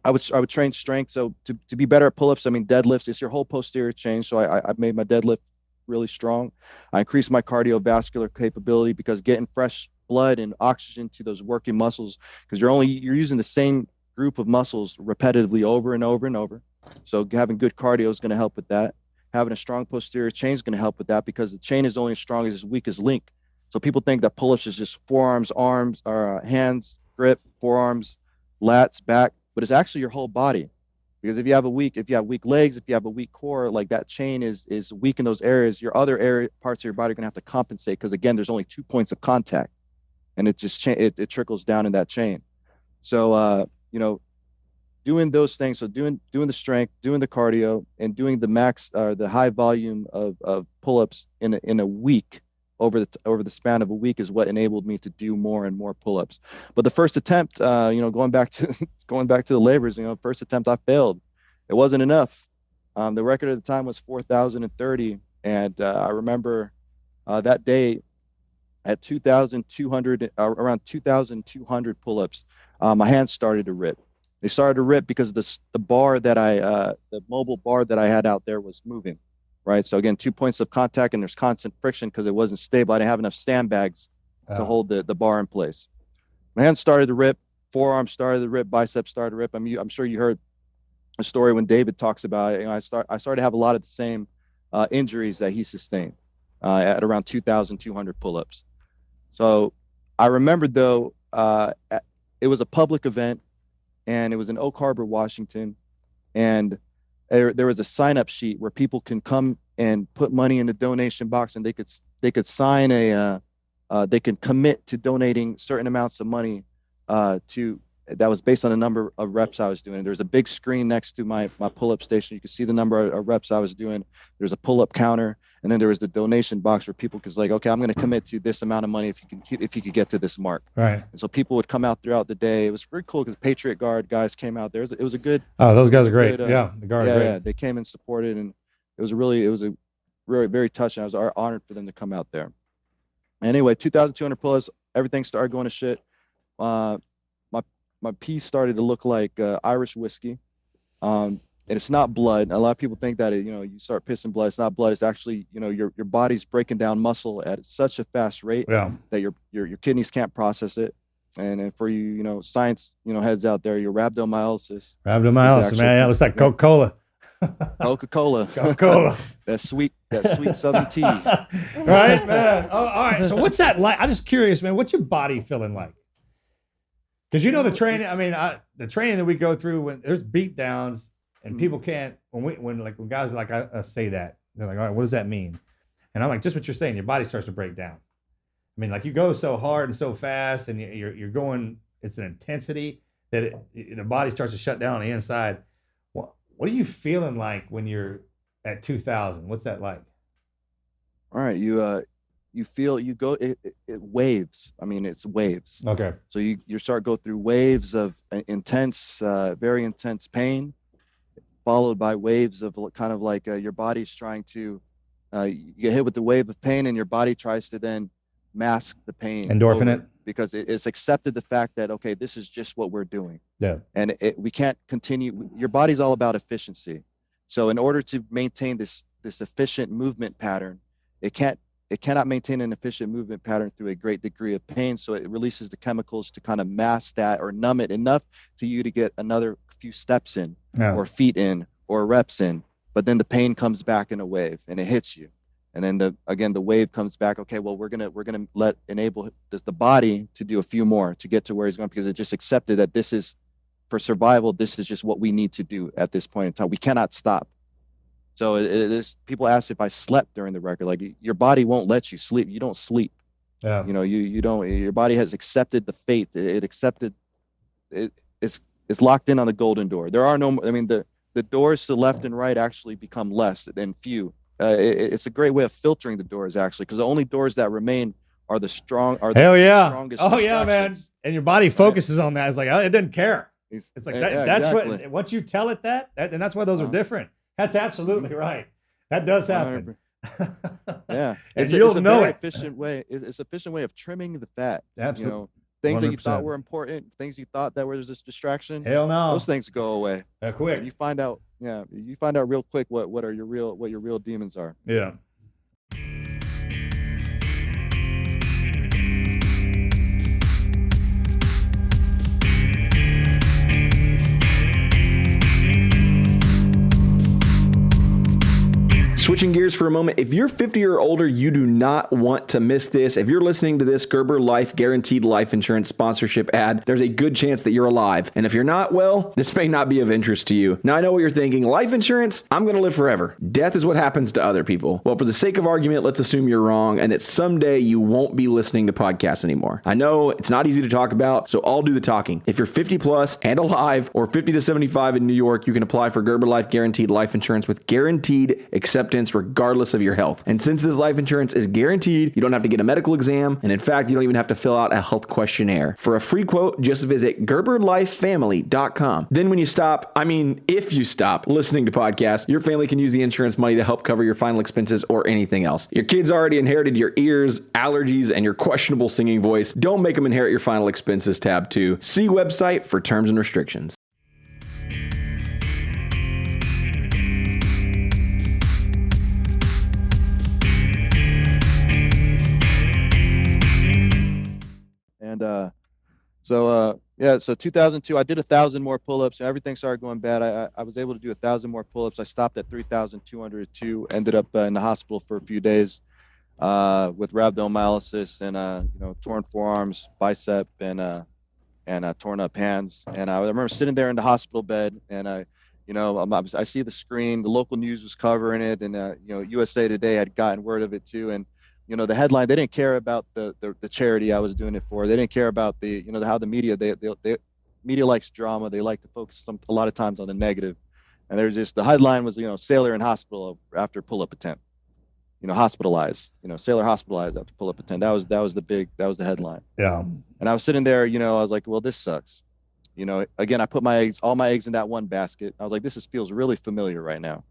I would train strength. So to be better at pull-ups, I mean, deadlifts, it's your whole posterior chain. So I made my deadlift really strong. I increased my cardiovascular capability because getting fresh blood and oxygen to those working muscles, because you're using the same group of muscles repetitively over and over and over. So having good cardio is going to help with that. Having a strong posterior chain is going to help with that, because the chain is only as strong as its weakest link. So people think that pull-ups is just forearms, arms, or hands, grip, forearms, lats, back, but it's actually your whole body. Because if you have weak legs, if you have a weak core, like that chain is weak in those areas, your other parts of your body are going to have to compensate, because again, there's only 2 points of contact, and it just it trickles down in that chain. So doing those things, so doing the strength, doing the cardio, and doing the high volume of pull-ups in a week, over the span of a week, is what enabled me to do more and more pull-ups. But the first attempt, going back to the labors, first attempt I failed. It wasn't enough. The record at the time was 4,030, and I remember that day at 2,200, around 2,200 pull-ups, my hands started to rip. They started to rip because the bar that the mobile bar that I had out there was moving. Right. So again, 2 points of contact, and there's constant friction because it wasn't stable. I didn't have enough sandbags to hold the bar in place. My hands started to rip, forearms started to rip, biceps started to rip. I'm sure you heard a story when David talks about it. I started to have a lot of the same injuries that he sustained at around 2,200 pull-ups. So I remembered, though, it was a public event, and it was in Oak Harbor, Washington, and there was a sign-up sheet where people can come and put money in the donation box, and they could sign they can commit to donating certain amounts of money that was based on the number of reps I was doing. There's a big screen next to my pull-up station. You can see the number of reps I was doing. There's a pull-up counter, and then there was the donation box where people could like, okay, I'm going to commit to this amount of money if you could get to this mark. Right. And so people would come out throughout the day. It was pretty cool because Patriot Guard guys came out there. It was a good. Oh, those guys are great. The Guard are great. Yeah, they came and supported, and it was a very, very touching. I was honored for them to come out there. Anyway, 2,200 pull-ups, everything started going to shit. My pee started to look like Irish whiskey, and it's not blood. A lot of people think that you start pissing blood. It's not blood. It's actually your body's breaking down muscle at such a fast rate that your kidneys can't process it. And for science heads out there, your rhabdomyolysis. Rhabdomyolysis, man, it looks like Coca-Cola. Coca-Cola. that sweet Southern tea. Right, man. Oh, all right. So what's that like? I'm just curious, man. What's your body feeling like? Because the training. The training that we go through, when there's beat downs and people can't. When guys like I say that, they're like, all right, what does that mean? And I'm like, just what you're saying. Your body starts to break down. You go so hard and so fast, and you're going. It's an intensity that the body starts to shut down on the inside. What are you feeling like when you're at 2,000? What's that like? All right, you feel it waves. It's waves. Okay. So you start go through waves of intense, very intense pain, followed by waves of kind of like your body's trying to you get hit with the wave of pain, and your body tries to then mask the pain. Endorphin it. Because it's accepted the fact that, okay, this is just what we're doing. Yeah. And we can't continue. Your body's all about efficiency. So in order to maintain this efficient movement pattern, it cannot maintain an efficient movement pattern through a great degree of pain. So it releases the chemicals to kind of mask that or numb it enough to you to get another few steps in or feet in or reps in. But then the pain comes back in a wave and it hits you. And then the wave comes back. Okay, well, we're gonna enable the body to do a few more to get to where he's going, because it just accepted that this is for survival. This is just what we need to do at this point in time. We cannot stop. So it is. People ask if I slept during the record. Like, your body won't let you sleep. You don't sleep. Yeah. You don't. Your body has accepted the fate. It accepted. It's locked in on the golden door. There are no. The doors to left and right actually become less than few. It's a great way of filtering the doors, actually, because the only doors that remain are strongest. Oh yeah, man! distractions. And your body focuses on that. It's like, it doesn't care. It's like that. That's exactly. what. Once you tell it that, and that's why those are different. That's absolutely right. That does happen. Yeah, and it's you'll a know very it. efficient way. It's an efficient way of trimming the fat. Absolutely. You know, things that you 100%. thought were important, things you thought that was just distraction. Hell no. Those things go away. Quick. And you find out. Yeah, you find out real quick what your real demons are. Yeah. Switching gears for a moment, if you're 50 or older, you do not want to miss this. If you're listening to this Gerber Life Guaranteed Life Insurance sponsorship ad, there's a good chance that you're alive. And if you're not, well, this may not be of interest to you. Now, I know what you're thinking. Life insurance? I'm going to live forever. Death is what happens to other people. Well, for the sake of argument, let's assume you're wrong and that someday you won't be listening to podcasts anymore. I know it's not easy to talk about, so I'll do the talking. If you're 50 plus and alive or 50 to 75 in New York, you can apply for Gerber Life Guaranteed Life Insurance with guaranteed acceptance regardless of your health. And since this life insurance is guaranteed, you don't have to get a medical exam. And in fact, you don't even have to fill out a health questionnaire. For a free quote, just visit GerberLifeFamily.com. Then when you stop, if you stop listening to podcasts, your family can use the insurance money to help cover your final expenses or anything else. Your kids already inherited your ears, allergies, and your questionable singing voice. Don't make them inherit your final expenses tab too. See website for terms and restrictions. And so 2002, I did 1,000 more pull-ups. Everything started going bad. I was able to do 1,000 more pull-ups. I stopped at 3,202. Ended up in the hospital for a few days with rhabdomyolysis and torn forearms, bicep, and torn up hands. And I remember sitting there in the hospital bed, and I see the screen. The local news was covering it, and USA Today had gotten word of it too. And the headline, they didn't care about the charity I was doing it for. They didn't care about how the media, they media likes drama. They like to focus a lot of times on the negative. And the headline was, sailor in hospital after pull-up attempt, hospitalized, sailor hospitalized after pull-up attempt. That was the headline. Yeah. And I was sitting there, I was like, well, this sucks. Again, I put all my eggs in that one basket. I was like, this feels really familiar right now.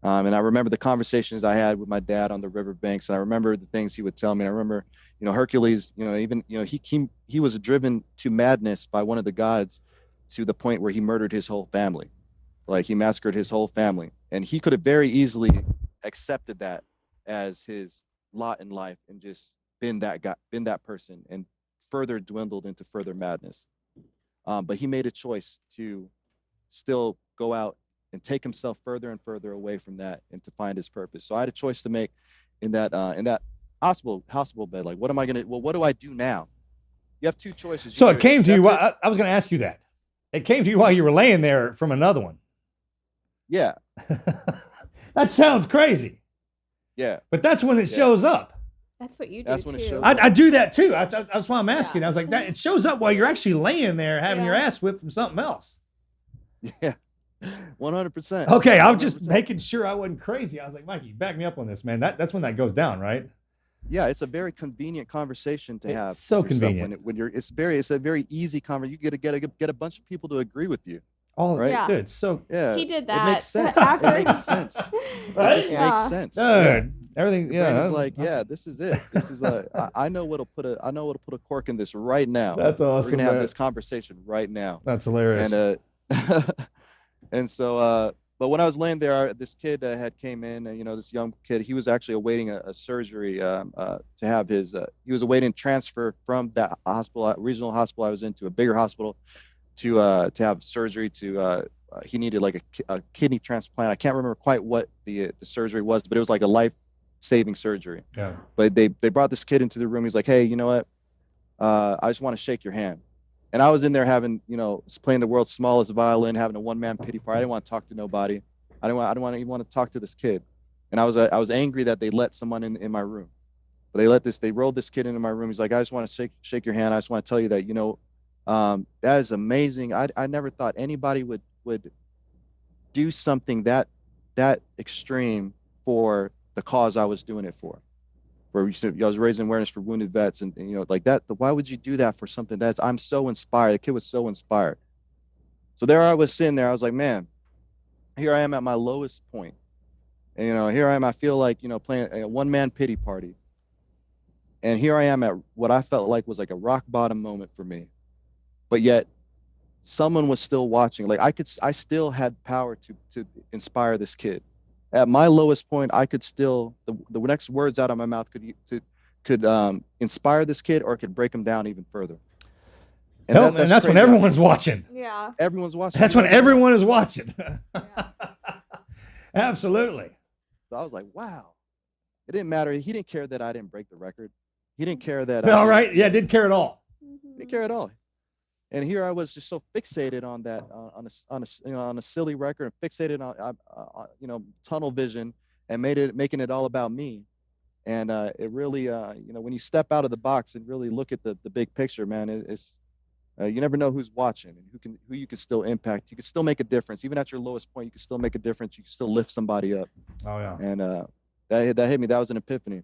And I remember the conversations I had with my dad on the riverbanks, and I remember the things he would tell me. I remember, Hercules, he was driven to madness by one of the gods to the point where he murdered his whole family. Like, he massacred his whole family, and he could have very easily accepted that as his lot in life and just been that person and further dwindled into further madness. But he made a choice to still go out and take himself further and further away from that and to find his purpose. So I had a choice to make in that hospital bed. Like, what do I do now? You have two choices. So it came to you. I was going to ask you that. It came to you while you were laying there from another one. Yeah. That sounds crazy. Yeah. But that's when it shows up. That's what you do. That's when too. it shows up. I do that too. That's why I'm asking. Yeah. I was like, that it shows up while you're actually laying there having your ass whipped from something else. Yeah. 100%. Okay, I was just making sure I wasn't crazy. I was like, Mikey, back me up on this, man. That's when that goes down, right? Yeah, it's a very convenient conversation to have. So convenient. It's a very easy conversation. You get a bunch of people to agree with you. Oh, right? Yeah. Dude, so yeah, he did that. It makes sense. After. It makes sense. Right? It just makes sense. Dude, everything. Yeah, it's like, this is it. This is I know what'll put a cork in this right now. That's awesome. We're gonna have this conversation right now. That's hilarious. And and so, but when I was laying there, this kid had came in, and this young kid, he was actually awaiting a surgery to have his. He was awaiting transfer from that hospital, regional hospital I was in, to a bigger hospital, to have surgery. He needed like a kidney transplant. I can't remember quite what the surgery was, but it was like a life-saving surgery. Yeah. But they brought this kid into the room. He's like, hey, you know what? I just want to shake your hand. And I was in there having, playing the world's smallest violin, having a one-man pity party. I didn't want to talk to nobody. I didn't even want to talk to this kid. And I was angry that they let someone in my room. But they rolled this kid into my room. He's like, I just want to shake your hand. I just want to tell you that, that is amazing. I never thought anybody would do something that extreme for the cause I was doing it for. Where I was raising awareness for wounded vets, and like that. Why would you do that for something I'm so inspired? The kid was so inspired. So there I was sitting there. I was like, man, here I am at my lowest point. And, here I am. I feel like, playing a one-man pity party. And here I am at what I felt like was like a rock bottom moment for me. But yet someone was still watching. Like I still had power to inspire this kid. At my lowest point, I could still, the next words out of my mouth could inspire this kid, or it could break him down even further. And that's when everyone's watching. Yeah. Everyone's watching. That's when everyone is watching. Absolutely. So I was like, wow. It didn't matter. He didn't care that I didn't break the record. He didn't care that. All right. Yeah, didn't care at all. He didn't care at all. And here I was just so fixated on that, on a silly record, and fixated on tunnel vision, and making it all about me. And it really, when you step out of the box and really look at the big picture, man, it's you never know who's watching and who you can still impact. You can still make a difference, even at your lowest point. You can still make a difference. You can still lift somebody up. Oh yeah. And that hit me. That was an epiphany.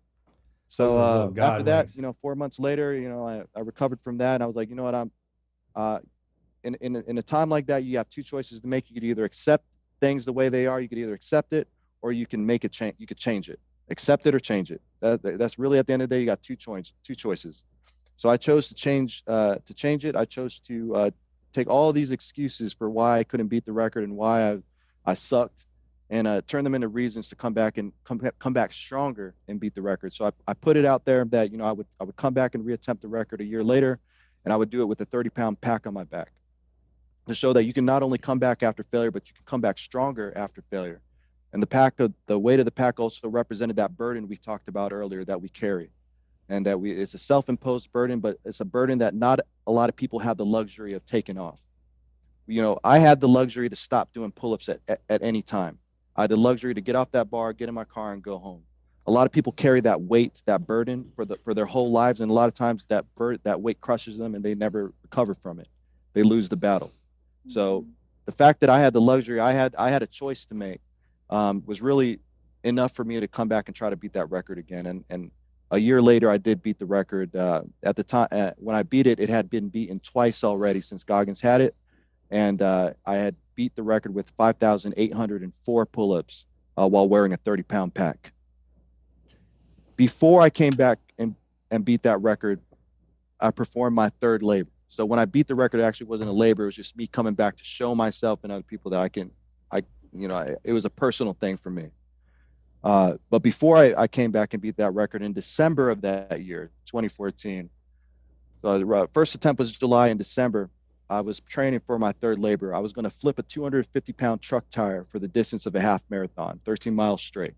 So after that, 4 months later, I recovered from that, and I was like, you know what, I'm in a time like that, you have two choices to make. You could either accept things the way they are. You could either accept it, or you can make it change. You could change it, accept it or change it. That's really, at the end of the day, you got two choices. So I chose to change it. I chose to take all these excuses for why I couldn't beat the record and why I sucked, and turn them into reasons to come back stronger and beat the record. So I put it out there that I would come back and reattempt the record a year later, and I would do it with a 30-pound pack on my back, to show that you can not only come back after failure, but you can come back stronger after failure. And the weight of the pack also represented that burden we talked about earlier that we carry, and that it's a self-imposed burden, but it's a burden that not a lot of people have the luxury of taking off. I had the luxury to stop doing pull-ups at any time. I had the luxury to get off that bar, get in my car, and go home. A lot of people carry that weight, that burden for their whole lives, and a lot of times that weight crushes them, and they never recover from it. They lose the battle. So the fact that I had the luxury, I had a choice to make, was really enough for me to come back and try to beat that record again. And a year later, I did beat the record. At the time, when I beat it, it had been beaten twice already since Goggins had it. And I had beat the record with 5,804 pull-ups while wearing a 30-pound pack. Before I came back and beat that record, I performed my third labor. So when I beat the record, it actually wasn't a labor. It was just me coming back to show myself and other people that it was a personal thing for me. But before I came back and beat that record in December of that year, 2014, the first attempt was July. In December, I was training for my third labor. I was going to flip a 250-pound truck tire for the distance of a half marathon, 13 miles straight.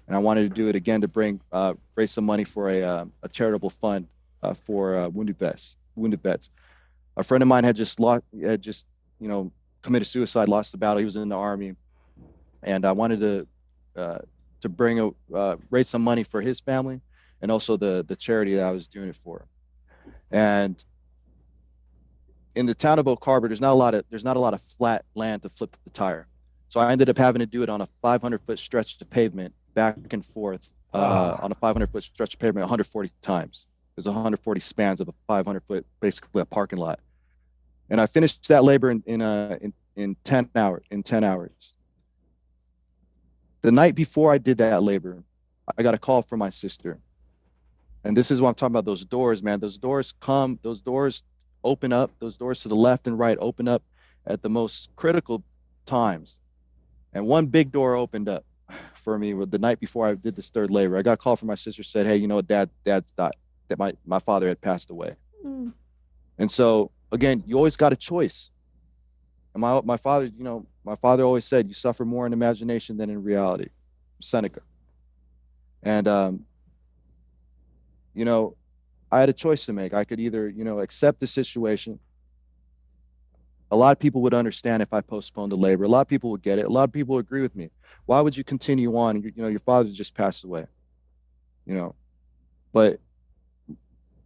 And I wanted to do it again to raise some money for a charitable fund for wounded vets. A friend of mine had just committed suicide, lost the battle. He was in the Army, and I wanted to raise some money for his family, and also the charity that I was doing it for. And in the town of Oak Harbor, there's not a lot of flat land to flip the tire. So I ended up having to do it on a 500-foot stretch of pavement, back and forth on a 500-foot stretch of pavement 140 times. There's 140 spans of a 500-foot, basically a parking lot. And I finished that labor in 10 hours. The night before I did that labor, I got a call from my sister. And this is what I'm talking about, those doors, man. Those doors open up, those doors to the left and right open up at the most critical times. And one big door opened up for me the night before I did this third labor. I got a call from my sister, said, hey, dad's died, that my father had passed away. And so again, you always got a choice. And my father always said, you suffer more in imagination than in reality. Seneca. And I had a choice to make. I could either accept the situation. A lot of people would understand if I postponed the labor. A lot of people would get it. A lot of people would agree with me. Why would you continue on? Your father just passed away. But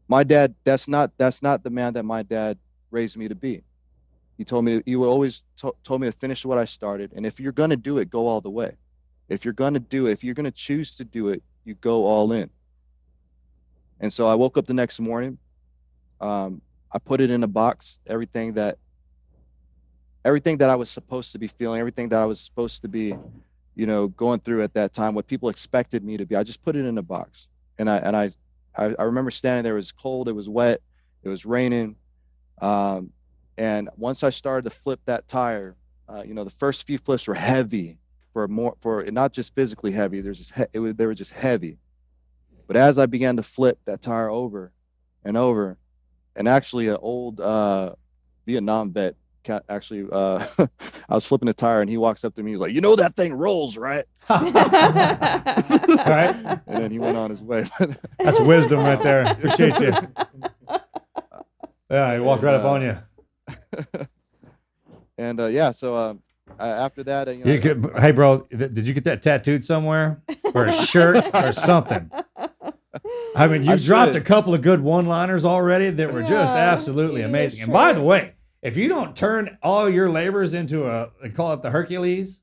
my dad, that's not the man that my dad raised me to be. He told me, he would always told me to finish what I started. And if you're going to do it, go all the way. If you're going to choose to do it, you go all in. And so I woke up the next morning. I put it in a box, everything that everything that I was supposed to be feeling, everything that I was supposed to be, going through at that time, what people expected me to be, I just put it in a box. And I remember standing there. It was cold, it was wet, it was raining. And once I started to flip that tire, the first few flips were heavy, for not just physically heavy. They were just heavy. But as I began to flip that tire over and over, and actually an old Vietnam vet actually, I was flipping the tire and he walks up to me. He's like, that thing rolls, right? Right. And then he went on his way. That's wisdom right there. Appreciate you. Yeah, he walked right up on you. And so after that, hey, bro, did you get that tattooed somewhere, or a shirt, or something? I mean, you dropped a couple of good one-liners already that were just absolutely amazing. And by the way, if you don't turn all your labors into they call it the Hercules.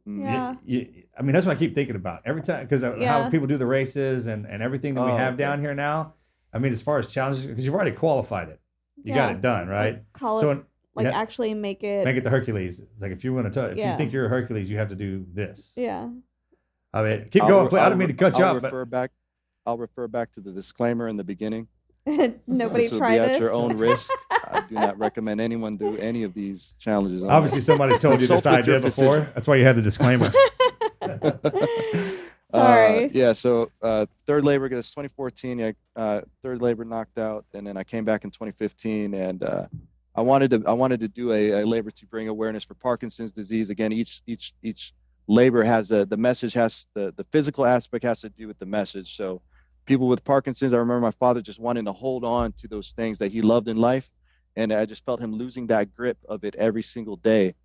Yeah. I mean, that's what I keep thinking about every time, because how people do the races and everything that we have down here now. I mean, as far as challenges, because you've already qualified it. You got it done, right? Actually make it the Hercules. It's like, if you want to if you think you're a Hercules, you have to do this. Yeah. I mean, keep going. I don't mean to cut you off. I'll refer back to the disclaimer in the beginning. Nobody this will try be this at your own risk. I do not recommend anyone do any of these challenges. Obviously, somebody's told you this idea before. That's why you had the disclaimer. Sorry. So third labor, this 2014. Third labor knocked out, and then I came back in 2015, and I wanted to do a labor to bring awareness for Parkinson's disease. Again, each labor has the message has the physical aspect has to do with the message. So people with Parkinson's, I remember my father just wanting to hold on to those things that he loved in life, and I just felt him losing that grip of it every single day.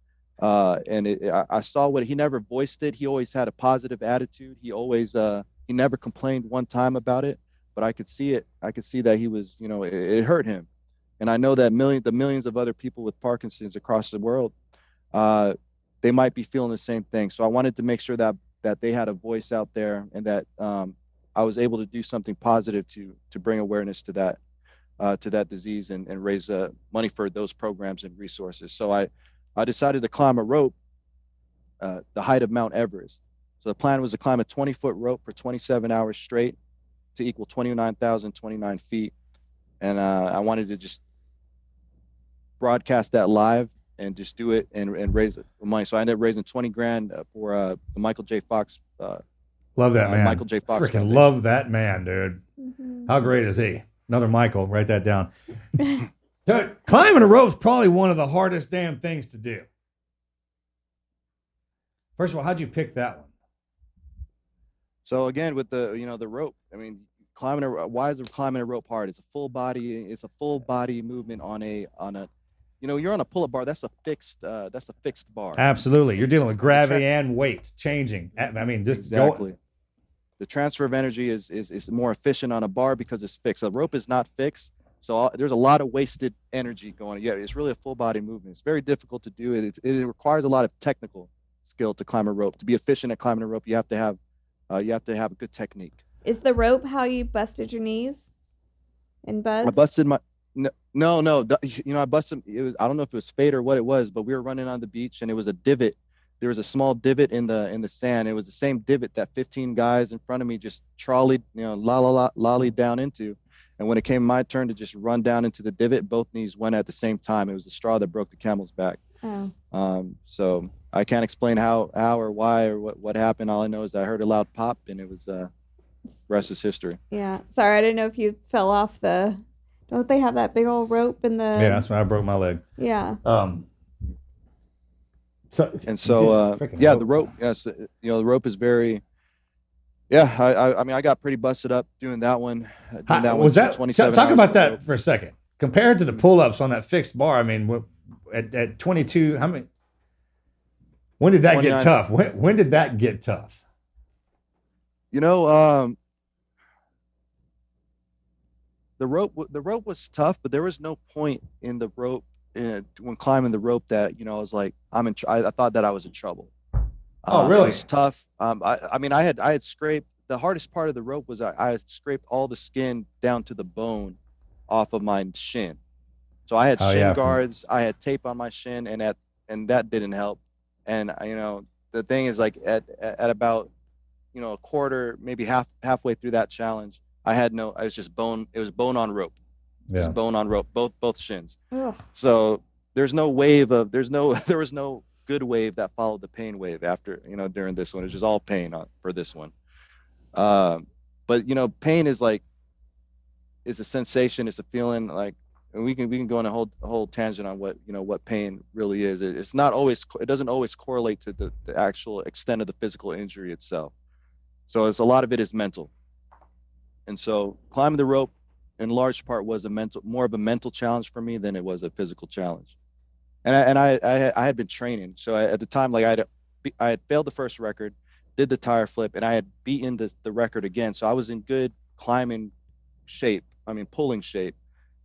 I saw what he never voiced it. He always had a positive attitude. He always he never complained one time about it, but I could see it. I could see that he was, it hurt him. And I know that the millions of other people with Parkinson's across the world, they might be feeling the same thing. So I wanted to make sure that they had a voice out there, and that I was able to do something positive to bring awareness to that disease and raise money for those programs and resources. So I decided to climb a rope, the height of Mount Everest. So the plan was to climb a 20-foot rope for 27 hours straight to equal 29,029 feet. And I wanted to just broadcast that live and just do it and raise money. So I ended up raising 20 grand for the Michael J. Fox. Love that man. Michael J. Fox. Freaking love that man, dude. Mm-hmm. How great is he? Another Michael. Write that down. Dude, climbing a rope is probably one of the hardest damn things to do. First of all, how'd you pick that one? So again, with the the rope, I mean, why is climbing a rope hard? It's a full body movement on a you're on a pull-up bar. That's a fixed bar. Absolutely. You're dealing with gravity and weight changing. I mean, just exactly. The transfer of energy is more efficient on a bar because it's fixed. A rope is not fixed. So there's a lot of wasted energy going on. Yeah, it's really a full body movement. It's very difficult to do. It requires a lot of technical skill to climb a rope. To be efficient at climbing a rope, you have to have a good technique. Is the rope how you busted your knees and buds? I busted my no. I busted. It was, I don't know if it was fate or what it was, but we were running on the beach and it was a divot. There was a small divot in the sand. It was the same divot that 15 guys in front of me just trolleyed, lollied down into. And when it came my turn to just run down into the divot, both knees went at the same time. It was the straw that broke the camel's back. Oh. So I can't explain how or why or what happened. All I know is I heard a loud pop, and it was rest is history. Yeah. Sorry, I didn't know if you fell off the. Don't they have that big old rope in the? Yeah, that's when I broke my leg. Yeah. The rope. Yes, the rope is very. Yeah, I mean, I got pretty busted up doing that one. Was that 27? Talk about that for a second. Compared to the pull-ups on that fixed bar, I mean, at 22, how many? When did that get tough? When did that get tough? The rope was tough, but there was no point in the rope when climbing the rope that I was like, I thought that I was in trouble. Oh, really? It was tough. I mean, I had scraped. The hardest part of the rope was I had scraped all the skin down to the bone off of my shin. So I had Oh, shin yeah, guards, I had tape on my shin, and that didn't help. And the thing is, like at about a quarter, maybe halfway through that challenge, I was just bone. It was bone on rope, Yeah. just bone on rope, both shins. Ugh. So there was no good wave that followed the pain wave after during this one. It's just all pain for this one. But pain is a sensation. It's a feeling. Like, and we can go on a whole tangent on what pain really is. It doesn't always correlate to the actual extent of the physical injury itself. So a lot of it is mental. And so climbing the rope in large part was more of a mental challenge for me than it was a physical challenge. And I had been training. So at the time, like I had failed the first record, did the tire flip, and I had beaten the record again. So I was in good climbing shape. Pulling shape.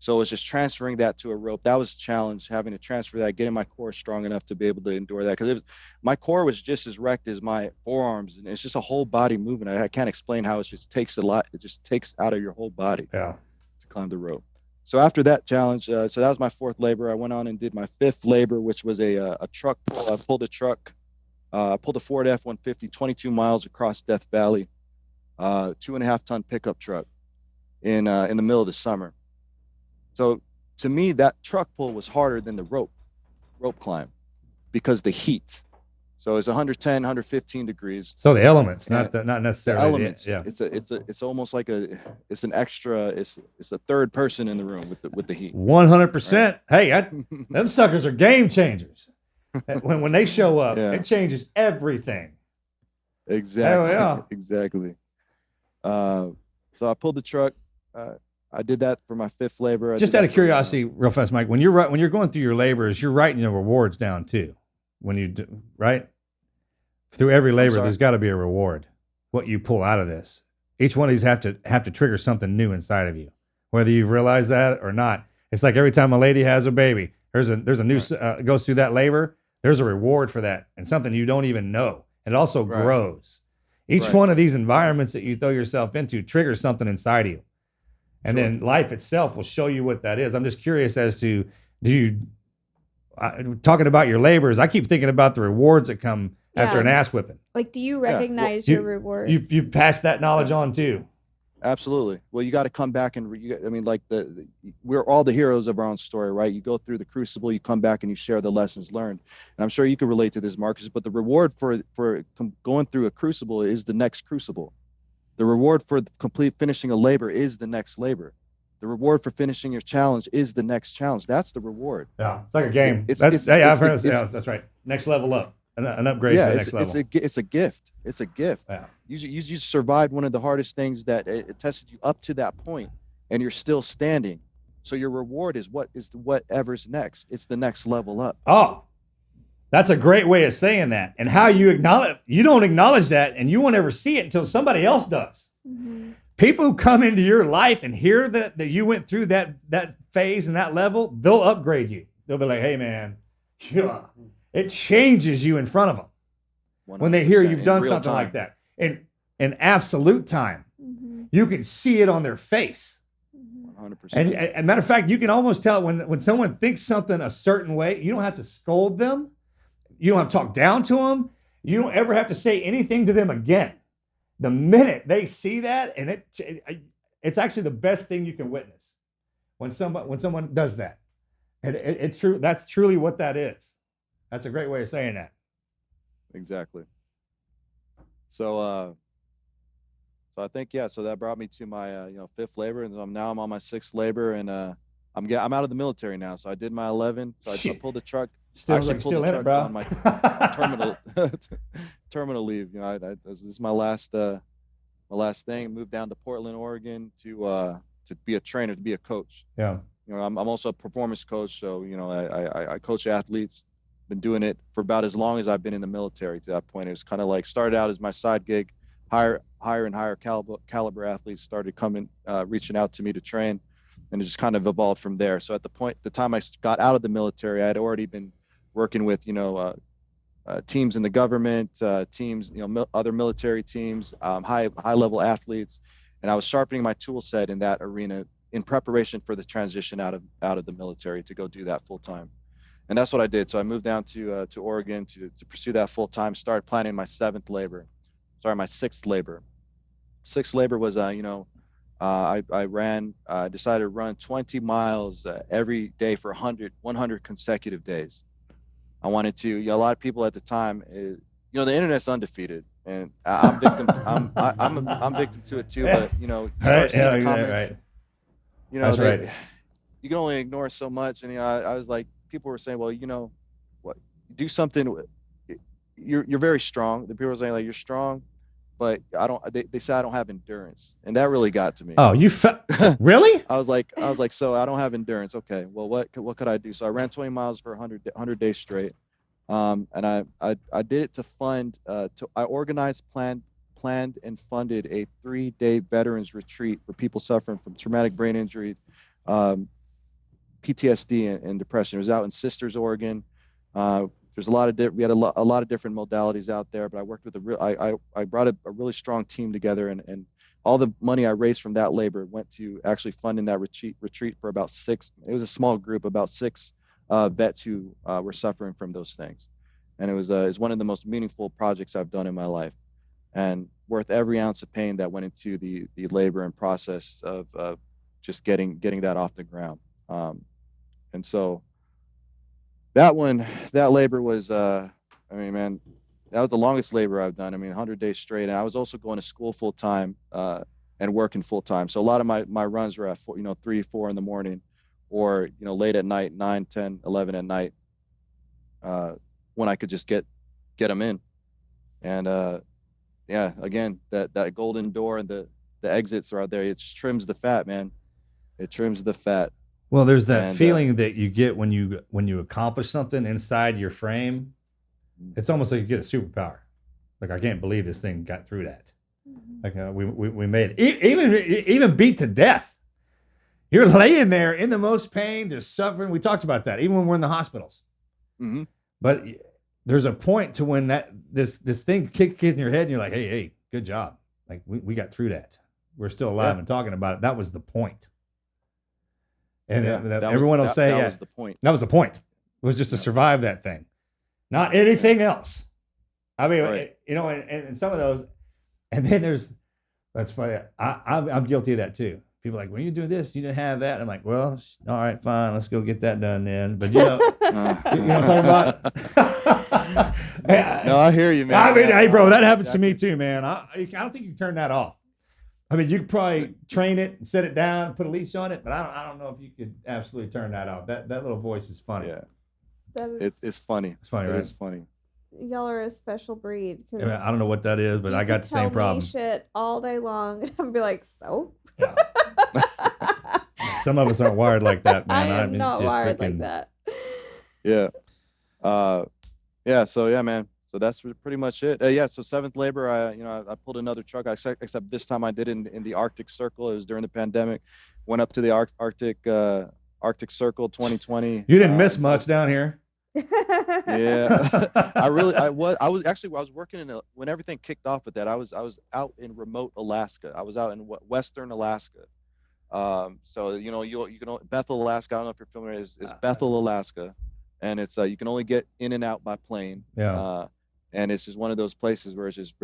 So it was just transferring that to a rope. That was a challenge, having to transfer that, getting my core strong enough to be able to endure that. Because my core was just as wrecked as my forearms, and it's just a whole body movement. I can't explain how it just takes a lot. It just takes out of your whole body to climb the rope. So after that challenge, so that was my fourth labor. I went on and did my fifth labor, which was a truck pull. I pulled a truck, pulled a Ford F-150, 22 miles across Death Valley, 2.5 ton pickup truck in the middle of the summer. So to me, that truck pull was harder than the rope climb because the heat. So it's 110, 115 degrees. So the elements, not necessarily the elements. Yeah. It's almost like it's an extra. It's a third person in the room with the heat. 100%. Right? Hey, them suckers are game changers. when they show up, it changes everything. Exactly. Hell yeah. Exactly. So I pulled the truck. I did that for my fifth labor. Just out of curiosity, real fast, Mike, when you're going through your labors, you're writing your rewards down too. When you do, right? Through every labor, there's got to be a reward. What you pull out of this, each one of these have to trigger something new inside of you, whether you've realized that or not. It's like every time a lady has a baby, there's a new goes through that labor. There's a reward for that, and something you don't even know. It also grows. Each one of these environments that you throw yourself into triggers something inside of you. And then life itself will show you what that is. I'm just curious as to, talking about your labors, I keep thinking about the rewards that come after an ass whipping. Like, do you recognize your rewards? You've passed that knowledge on too. Absolutely. Well, you got to come back and we're all the heroes of our own story, right? You go through the crucible, you come back and you share the lessons learned. And I'm sure you can relate to this, Marcus, but the reward for going through a crucible is the next crucible. The reward for finishing a labor is the next labor. The reward for finishing your challenge is the next challenge. That's the reward. Yeah, it's like a game. That's right. Next level up, an upgrade to the next level. It's a gift. It's a gift. Yeah. You survived one of the hardest things that it tested you up to that point, and you're still standing. So your reward is whatever's next. It's the next level up. Oh, that's a great way of saying that. And how you don't acknowledge that, and you won't ever see it until somebody else does. Mm-hmm. People who come into your life and hear that you went through that phase and that level, they'll upgrade you. They'll be like, hey, man, it changes you in front of them when they hear you've done something like that. In absolute time, you can see it on their face. 100%. And matter of fact, you can almost tell when someone thinks something a certain way. You don't have to scold them. You don't have to talk down to them. You don't ever have to say anything to them again. The minute they see that, and it's actually the best thing you can witness when someone does that. And it's true. That's truly what that is. That's a great way of saying that. Exactly. So I think, so that brought me to my fifth labor, and now I'm on my sixth labor, and I'm out of the military now. So I did my 11. So I pulled the truck. Still in it, bro. On my terminal leave. This is my last thing. Moved down to Portland, Oregon to be a trainer, to be a coach. Yeah. I'm also a performance coach, so I coach athletes. Been doing it for about as long as I've been in the military. To that point, it was kind of like started out as my side gig. Higher and higher caliber athletes started coming, reaching out to me to train, and it just kind of evolved from there. So at the time I got out of the military, I had already been working with teams in the government, teams, other military teams, high level athletes, and I was sharpening my tool set in that arena in preparation for the transition out of the military to go do that full time. And that's what I did. So I moved down to Oregon to pursue that full time. Started planning my sixth labor. Sixth labor was, I decided to run 20 miles every day for 100 consecutive days. I wanted to, a lot of people at the time, the internet's undefeated, and I'm victim. I'm victim to it too. But you start seeing the comments. You can only ignore so much. And I was like, people were saying, well, what? Do something. You're very strong. The people were saying like you're strong, but I don't. They say I don't have endurance, and that really got to me. Oh, really? I was like, so I don't have endurance. Okay, well, what could I do? So I ran 20 miles for 100 days straight. And I did it to fund. I organized, planned, and funded a 3-day veterans retreat for people suffering from traumatic brain injury, PTSD, and depression. It was out in Sisters, Oregon. There's a lot of we had a lot of different modalities out there, but I worked with I brought a really strong team together, and all the money I raised from that labor went to actually funding that retreat for about 6. It was a small group, about 6 vets who were suffering from those things, and it was one of the most meaningful projects I've done in my life, and worth every ounce of pain that went into the labor and process of just getting that off the ground. And so that labor was, man, that was the longest labor I've done. 100 days straight. And I was also going to school full time and working full time. So a lot of my runs were at 3, 4 in the morning, or, late at night, 9, 10, 11 at night, when I could just get them in. And again, that golden door and the exits are out there. It just trims the fat, man. It trims the fat. Well, there's that feeling that you get when you accomplish something inside your frame. It's almost like you get a superpower. Like, I can't believe this thing got through that. Like, we made it. Even beat to death. You're laying there in the most pain, just suffering. We talked about that, even when we're in the hospitals. Mm-hmm. But there's a point to when this thing kicks in your head, and you're like, hey, good job. Like, we got through that. We're still alive and talking about it. That was the point. And everyone will say, that was the point. That was the point. It was just to survive that thing, not anything else. Right. And some of those, and then that's funny. I'm guilty of that too. People are like, when you do this, you didn't have that. I'm like, well, all right, fine. Let's go get that done then. But you know what I'm talking about? No, I hear you, man. Hey, bro, that happens to me too, man. I don't think you can turn that off. You could probably train it and set it down, put a leash on it, but I don't know if you could absolutely turn that off. That little voice is funny. Yeah, it's funny. It's funny, right? It is funny. Y'all are a special breed. I don't know what that is, but I got the same problem. You tell me shit all day long, and I'll be like, so? Yeah. Some of us aren't wired like that, man. I am not wired like that. Yeah. So yeah, man. So that's pretty much it. So seventh labor, I pulled another truck. Except this time I did it in the Arctic Circle. It was during the pandemic. Went up to the Arctic Circle 2020. You didn't miss much down here. Yeah, I was working when everything kicked off with that. I was out in remote Alaska. I was out in Western Alaska. So you can Bethel, Alaska. I don't know if you're familiar. Is Bethel, Alaska, and it's you can only get in and out by plane. Yeah. And it's just one of those places where it's just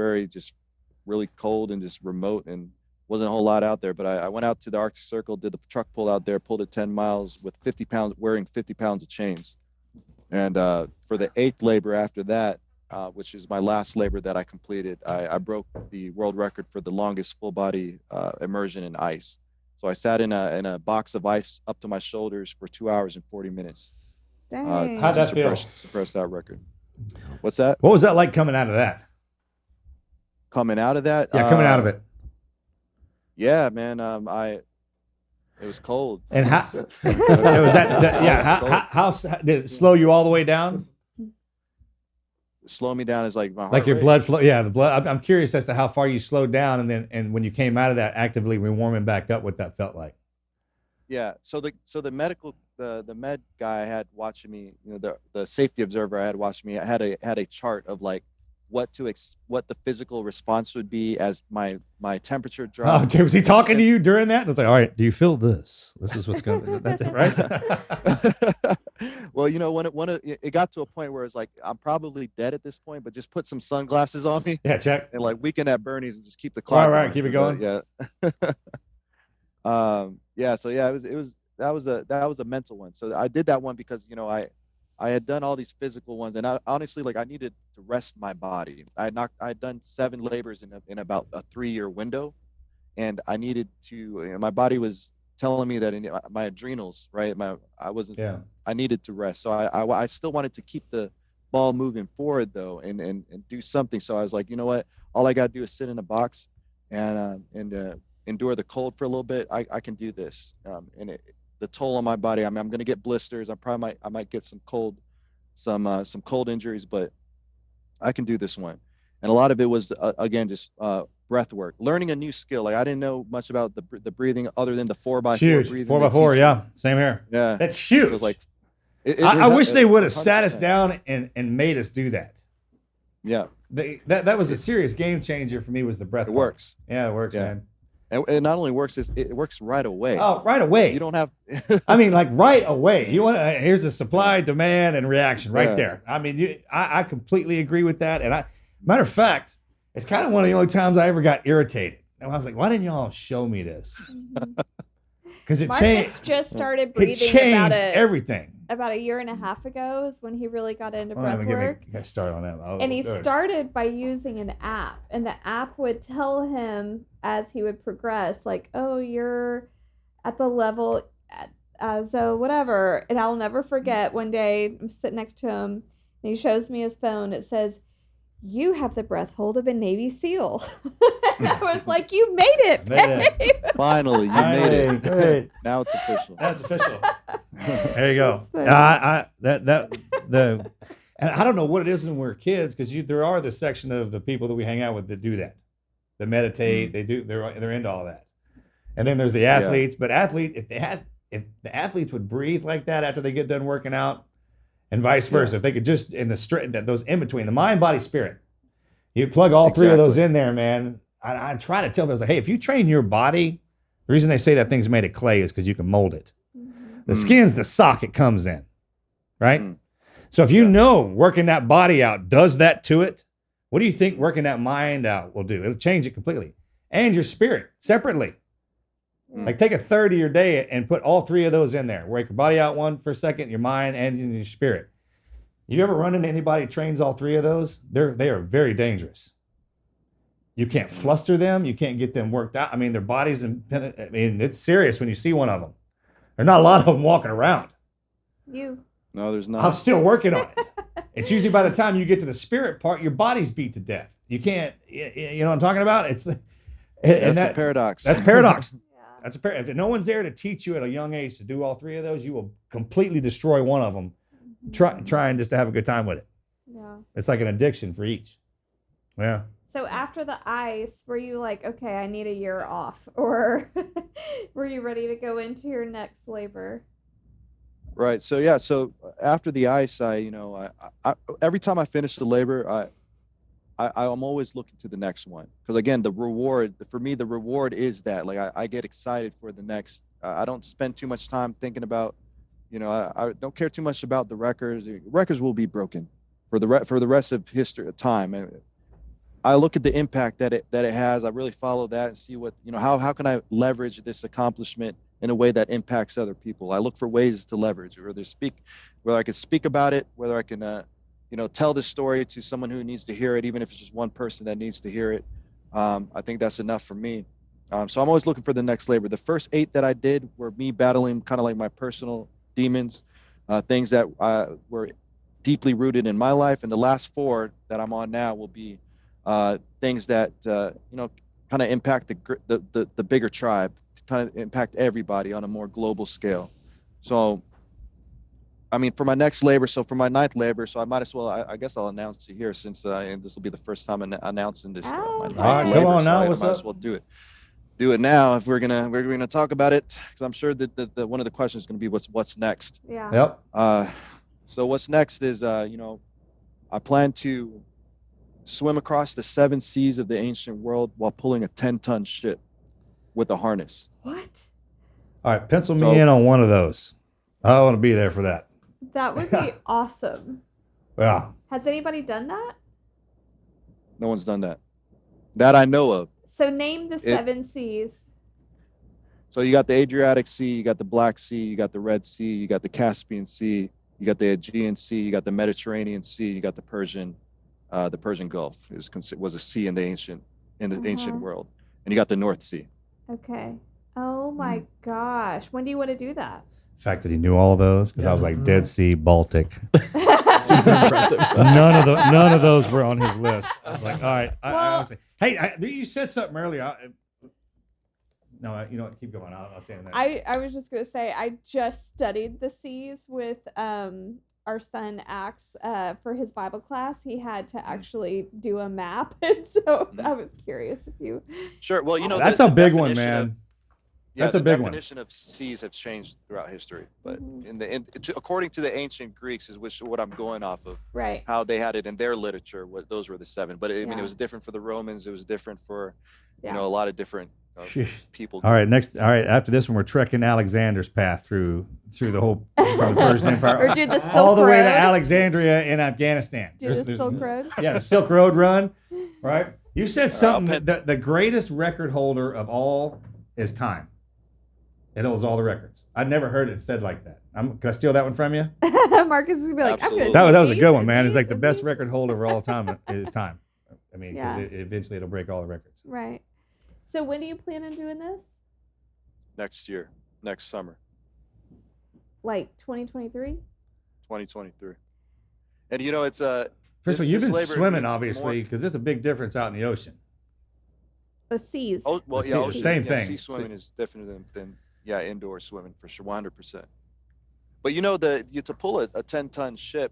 really cold and just remote, and wasn't a whole lot out there. But I went out to the Arctic Circle, did the truck pull out there, pulled it 10 miles with 50 pounds, wearing 50 pounds of chains. And for the 8th labor after that, which is my last labor that I completed, I broke the world record for the longest full body immersion in ice. So I sat in a box of ice up to my shoulders for 2 hours and 40 minutes. Dang. How'd that feel? Suppress that record. What's that? What was that like coming out of that? Coming out of that? Yeah, coming out of it. Yeah, man. It was cold. And how was that? Yeah. How did it slow you all the way down? Slow me down is like my heart your rate. blood flow. Yeah, the blood. I'm curious as to how far you slowed down, and when you came out of that, actively rewarming back up, what that felt like. Yeah. So the med guy I had watching me, the safety observer I had watching me, I had a chart of like what the physical response would be as my temperature Oh, dropped. dude, was he talking to you during that? It's like, all right, do you feel this? This is what's going. That's it, right? Well, you know, when it got to a point where it's like I'm probably dead at this point, but just put some sunglasses on me Yeah, check. and like weekend at Bernie's and just keep the clock. All right, keep it going. Yeah. Yeah. So yeah, that was a mental one. So I did that one because, you know, I had done all these physical ones, and I honestly, like, I needed to rest my body. I had done 7 labors in about a 3-year window, and I needed to. You know, my body was telling me that my adrenals, right? I needed to rest. So I still wanted to keep the ball moving forward though, and do something. So I was like, you know what? All I got to do is sit in a box and endure the cold for a little bit. I can do this. The toll on my body. I mean, I'm going to get blisters. I might get some cold injuries, but I can do this one. And a lot of it was again just breath work, learning a new skill. Like I didn't know much about the breathing other than the 4x4 huge breathing. 4x4, yeah, same here. Yeah, that's huge. So it was like, I wish they would have sat us down and made us do that. Yeah, that was a serious game changer for me. Was the breath? It works. Yeah, it works, man. And it not only works, it works right away. Oh, right away. You don't have. I mean, like right away. You want here's the supply, demand, and reaction right there. I mean, I completely agree with that. And matter of fact, it's kind of one of the only times I ever got irritated. And I was like, why didn't y'all show me this? Because it changed. Marcus just started breathing. It changed everything. About a year and a half ago is when he really got into breath Get work. started on that. And he started by using an app, and the app would tell him as he would progress, like, oh, you're at the level so whatever. And I'll never forget one day I'm sitting next to him and he shows me his phone. It says, you have the breath hold of a Navy SEAL. I was like, you made it, babe. Finally, you made it. Good. Now it's official. That's official. There you go. And I don't know what it is when we're kids, because there are this section of the people that we hang out with that do that. They meditate. They're into all that. And then there's the athletes. But if the athletes would breathe like that after they get done working out, and vice versa, if they could just those in between, the mind, body, spirit, you plug all 3 of those in there, man. I try to tell them, hey, if you train your body, the reason they say that thing's made of clay is because you can mold it. The skin's the sock it comes in, right? So if you know working that body out does that to it, what do you think working that mind out will do? It'll change it completely. And your spirit separately. Like take a third of your day and put all 3 of those in there. Work your body out one for a second, your mind and your spirit. You ever run into anybody who trains all 3 of those? They are very dangerous. You can't fluster them. You can't get them worked out. I mean, their bodies, it's serious when you see one of them. There's not a lot of them walking around. No, there's not. I'm still working on it. It's usually by the time you get to the spirit part, your body's beat to death. You can't, you know what I'm talking about? That's a paradox. That's a paradox. If no one's there to teach you at a young age to do all 3 of those, you will completely destroy one of them, trying just to have a good time with it. Yeah. It's like an addiction for each. Yeah. So after the ice, were you like, okay, I need a year off? Or were you ready to go into your next labor? Right. So, yeah. So after the ice, I every time I finish the labor, I'm always looking to the next one, because again, the reward is that, like, I get excited for the next. I don't spend too much time thinking about, I don't care too much about the records. Records will be broken for the rest of history of time. I look at the impact that it has. I really follow that and see what, how can I leverage this accomplishment in a way that impacts other people. I look for ways to leverage, whether I can speak about it, whether I can tell the story to someone who needs to hear it, even if it's just one person that needs to hear it. I think that's enough for me. So I'm always looking for the next labor. The first 8 that I did were me battling kind of like my personal demons, things that were deeply rooted in my life. And the last 4 that I'm on now will be things that, kind of impact the bigger tribe, kind of impact everybody on a more global scale. So, I mean, for my next labor, so for my 9th labor, so I might as well, I guess I'll announce it here, since this will be the first time I'm announcing this. My 9th all right, labor, come on so now. I What's might up? as well do it now if we're gonna talk about it, because I'm sure that the one of the questions is gonna be what's next. Yeah. Yep. So what's next is I plan to swim across the 7 seas of the ancient world while pulling a 10-ton ship with a harness. What? All right, pencil me in on one of those. I want to be there for that. That would be awesome. Yeah. Has anybody done that? No one's done that. That I know of. So name the 7 seas. So you got the Adriatic Sea, you got the Black Sea, you got the Red Sea, you got the Caspian Sea, you got the Aegean Sea, you got the Mediterranean Sea, you got the Persian Gulf was a sea in the ancient world, and you got the North Sea. Okay. Oh my gosh. When do you want to do that? The fact that he knew all those, because I was like Dead Sea, Baltic. Super impressive. None of those were on his list. I was like, all right. I was like, hey, you said something earlier. No, you know what? Keep going. I'll say it in a minute. I was just gonna say I just studied the seas with our son Axe for his Bible class. He had to actually do a map, and so I was curious if you. Sure. Well, you know that's a big one, man. That's a big one. The definition of seas have changed throughout history, but according to the ancient Greeks, is what I'm going off of. Right. How they had it in their literature. Those were the 7, but I mean, it was different for the Romans. It was different for a lot of different. People. All right, after this one, we're trekking Alexander's path through the whole from the Persian Empire or do the Silk all the way Road. to Alexandria in Afghanistan. Do the Silk Road. Yeah, the Silk Road run. Right. You said something that the greatest record holder of all is time. It holds all the records. I'd never heard it said like that. Can I steal that one from you? Marcus is gonna be like, absolutely. That was a good one, man. It's like the best record holder of all time is time. I mean, because eventually it'll break all the records. Right. So when do you plan on doing this? Next year, next summer. Like 2023? 2023. And you know, it's First of all, you've been swimming, obviously, because there's a big difference out in the ocean. The seas. Oh, well, the ocean, same thing. Sea swimming is different than indoor swimming for sure, 100%. But you know, to pull a 10-ton ship,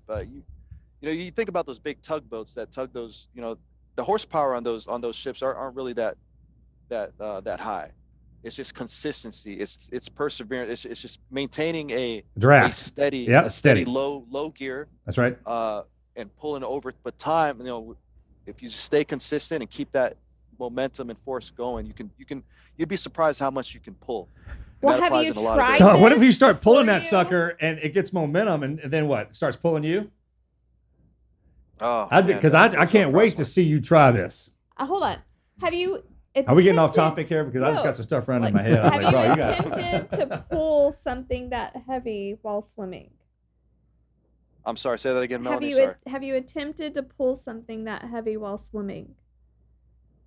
you think about those big tugboats that tug those. You know, the horsepower on those ships aren't really that high. It's just consistency. It's perseverance. It's just maintaining a steady low gear. That's right. And pulling over, but time. You know, if you just stay consistent and keep that momentum and force going, you'd be surprised how much you can pull. Well, have you tried? So what if you start pulling that sucker and it gets momentum, and then what? It starts pulling you? Oh, because I can't wait to see you try this. Hold on. Have you? Are we getting off topic here? Because I just got some stuff running in my head. Have you attempted to pull something that heavy while swimming? I'm sorry, say that again, Melanie. Have you attempted to pull something that heavy while swimming?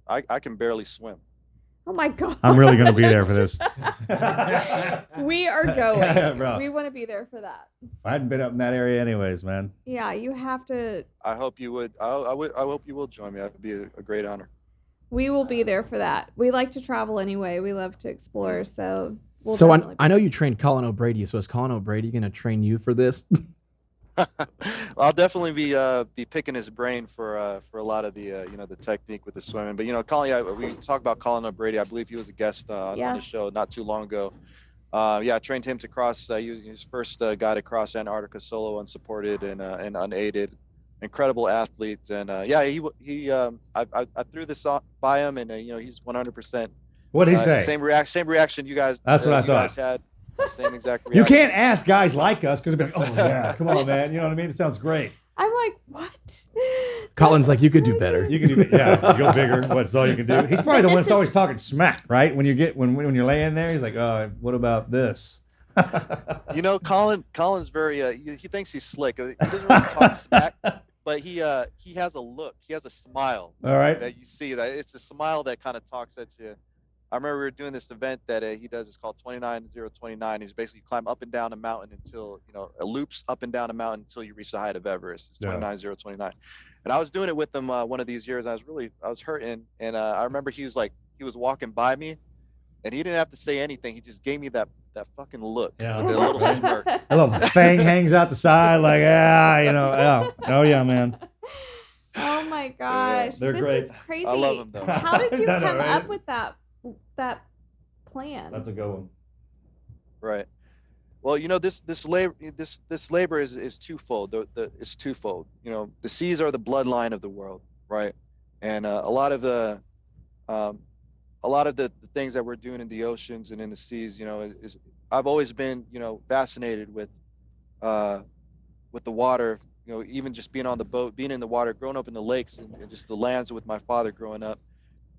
I can barely swim. Oh my God. I'm really going to be there for this. We are going. We want to be there for that. I hadn't been up in that area anyways, man. Yeah, you have to. I hope you would. I hope you will join me. That would be a great honor. We will be there for that. We like to travel anyway. We love to explore. So I know you trained Colin O'Brady. So is Colin O'Brady going to train you for this? I'll definitely be picking his brain for a lot of the the technique with the swimming. But Colin, we talked about Colin O'Brady. I believe he was a guest on the show not too long ago. I trained him to cross. He was his first guy to cross Antarctica solo, unsupported and unaided. Incredible athlete, and I threw this by him, and he's 100%. What'd he say? Same reaction you guys. That's what I thought. Guys had. Same exact reaction. You can't ask guys like us because they'll be like, oh yeah, come on, man. You know what I mean? It sounds great. I'm like, what? Colin's like, you could do better. You can do, you go bigger. What's all you can do? He's probably the one that's always talking smack, right? When you're laying there, he's like, oh, what about this? Colin's very. He thinks he's slick. He doesn't really talk smack, but he has a look. He has a smile. All right. That you see. That it's a smile that kind of talks at you. I remember we were doing this event that he does. It's called 29-0-29. He's basically climb up and down a mountain until it loops up and down a mountain until you reach the height of Everest. It's 29-0-29. And I was doing it with him one of these years. I was hurting, and I remember he was walking by me, and he didn't have to say anything. He just gave me that fucking look with a little smirk. A little fang hangs out the side, like oh yeah, man. Oh my gosh, they're great. This is crazy. I love them though. How did you come up with that plan? That's a good one. Right. Well, this labor is twofold. It's twofold. The seas are the bloodline of the world. right? And a lot of the things that we're doing in the oceans and in the seas, is I've always been, fascinated with the water, even just being on the boat, being in the water, growing up in the lakes and just the lands with my father growing up.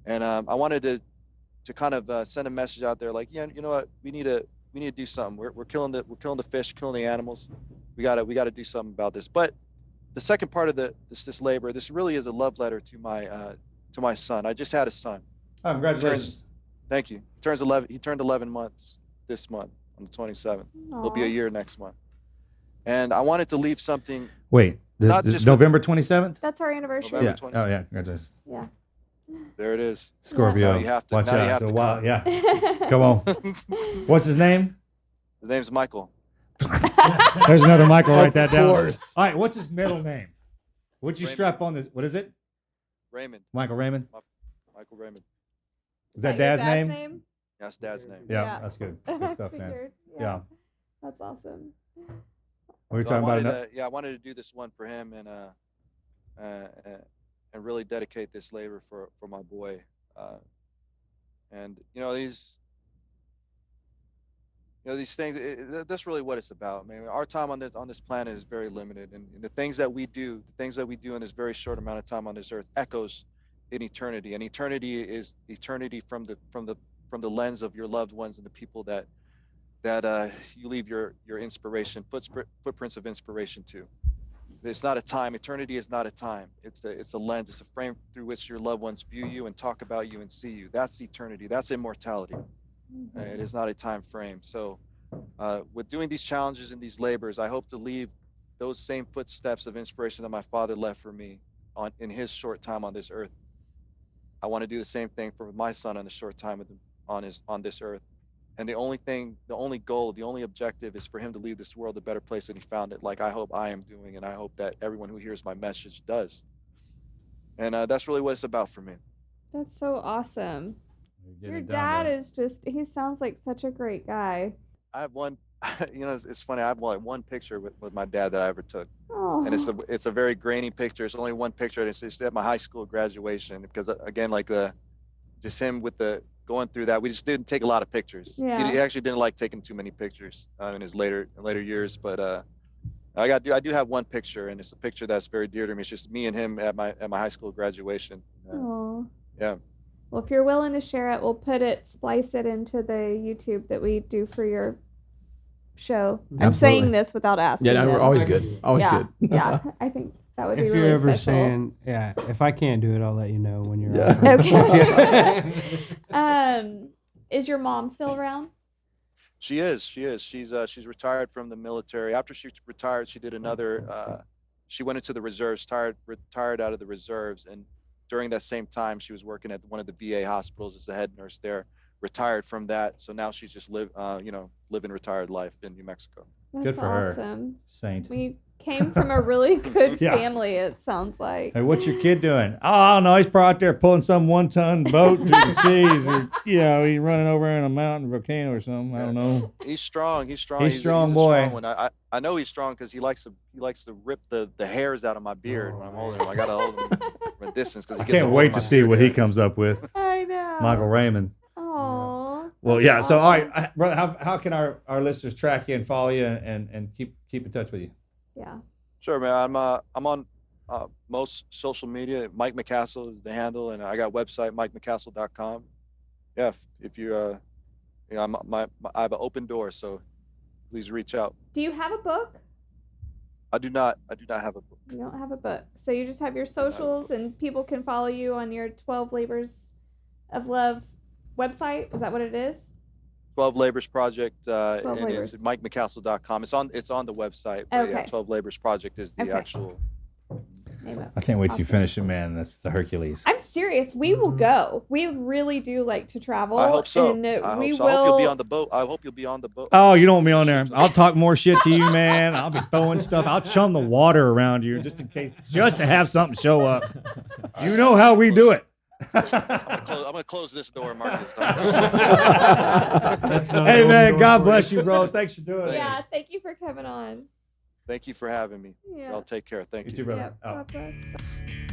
And I wanted to kind of send a message out there, like, you know what, we need to do something. We're killing the fish, killing the animals. We gotta do something about this. But the second part of this labor, this really is a love letter to my son. I just had a son. Oh, congratulations. Thank you. He turned 11 months this month on the 27th. He'll be a year next month. And I wanted to leave something. Wait, Not just November 27th? That's our anniversary. November Yeah. 27th. Oh, yeah. Congratulations. Yeah. There it is. Scorpio. Now you have to- Watch now you out. have So to wild. come. Yeah. Come on. What's his name? His name's Michael. There's another Michael. Write that down. course. All right. What's his middle name? What'd you Raymond. strap on this? What is it? Raymond. Michael Raymond? Michael Raymond. Is that your dad's name? That's Dad's name. Yeah, Yeah. that's good. I Good stuff, man. figured, Yeah. That's awesome. What were you So I talking about? wanted I wanted to do this one for him and really dedicate this labor for my boy. And these things, that's really what it's about. I mean, our time on this planet is very limited, and the things that we do in this very short amount of time on this earth echoes in eternity. And eternity is eternity from the lens of your loved ones and the people that you leave your inspiration, footprints of inspiration to. It's not a time. Eternity is not a time. It's a lens. It's a frame through which your loved ones view you and talk about you and see you. That's eternity. That's immortality. It is not a time frame. So with doing these challenges and these labors, I hope to leave those same footsteps of inspiration that my father left for me in his short time on this earth. I want to do the same thing for my son on the short time on this earth. And the only goal, the only objective is for him to leave this world a better place than he found it, like I hope I am doing, and I hope that everyone who hears my message does. And that's really what it's about for me. That's so awesome. You're Your getting it done, dad man. is he sounds like such a great guy. I have one, it's funny. I have like one picture with my dad that I ever took. Oh. And it's a very grainy picture. It's only one picture, and it's at my high school graduation, because again, like just him with going through that, we just didn't take a lot of pictures. Yeah. He actually didn't like taking too many pictures in his later years. But I do have one picture, and it's a picture that's very dear to me. It's just me and him at my high school graduation. Oh. Yeah. Well, if you're willing to share it, we'll splice it into the YouTube that we do for your show. I'm Absolutely. saying this without asking. Yeah, no, we're them. always good. Always yeah, good. yeah, I think that would be If really you're ever special. saying, yeah, if I can't do it, I'll let you know when you're Yeah. Okay. Is your mom still around? She is. She's retired from the military. After she retired, she did another. She went into the reserves, retired out of the reserves, and during that same time, she was working at one of the VA hospitals as the head nurse there. Retired from that, so now she's just living retired life in New Mexico. That's Good for her. awesome. Saint. We came from a really good Yeah. family, it sounds like. Hey, what's your kid doing? Oh, I don't know. He's probably out there pulling some 1-ton boat through the seas, or he's running over in a mountain volcano or something. I don't know. He's strong. He's strong. He's a strong boy. Strong one. I know he's strong because he likes to rip the hairs out of my beard when I'm holding him. I gotta hold him from a distance because I can't wait to see what he comes up with. I know. Michael Raymond. Aww. Well, yeah. So, all right, brother, how can our listeners track you and follow you and keep in touch with you? Yeah. Sure, man. I'm on most social media. Mike McCastle is the handle, and I got a website, mikemccastle.com. Yeah, if you I have an open door, so please reach out. Do you have a book? I do not have a book. You don't have a book. So you just have your socials and people can follow you on your 12 Labors of Love website. Is that what it is? 12 Labors Project, 12 and Labors. it's mikemccastle.com. It's on the website. But yeah, Okay. 12 Labors Project is the Okay. actual. Name it. I can't wait till you Awesome. finish it, man. That's the Hercules. I'm serious. We will go. We really do like to travel. I hope so. And I we hope so. will. I hope you'll be on the boat. I hope you'll be on the boat. Oh, you don't want me on there. I'll talk more shit to you, man. I'll be throwing stuff. I'll chum the water around you just in case, just to have something show up. You know how we do it. I'm gonna close this door, Marcus. That's not Hey, an man, open God door bless for you, bro. Thanks for doing it. Yeah, thank you for coming on. Thank you for having me. Yeah. Y'all take care. Thank You you. too, brother. Yeah, Out. God bless.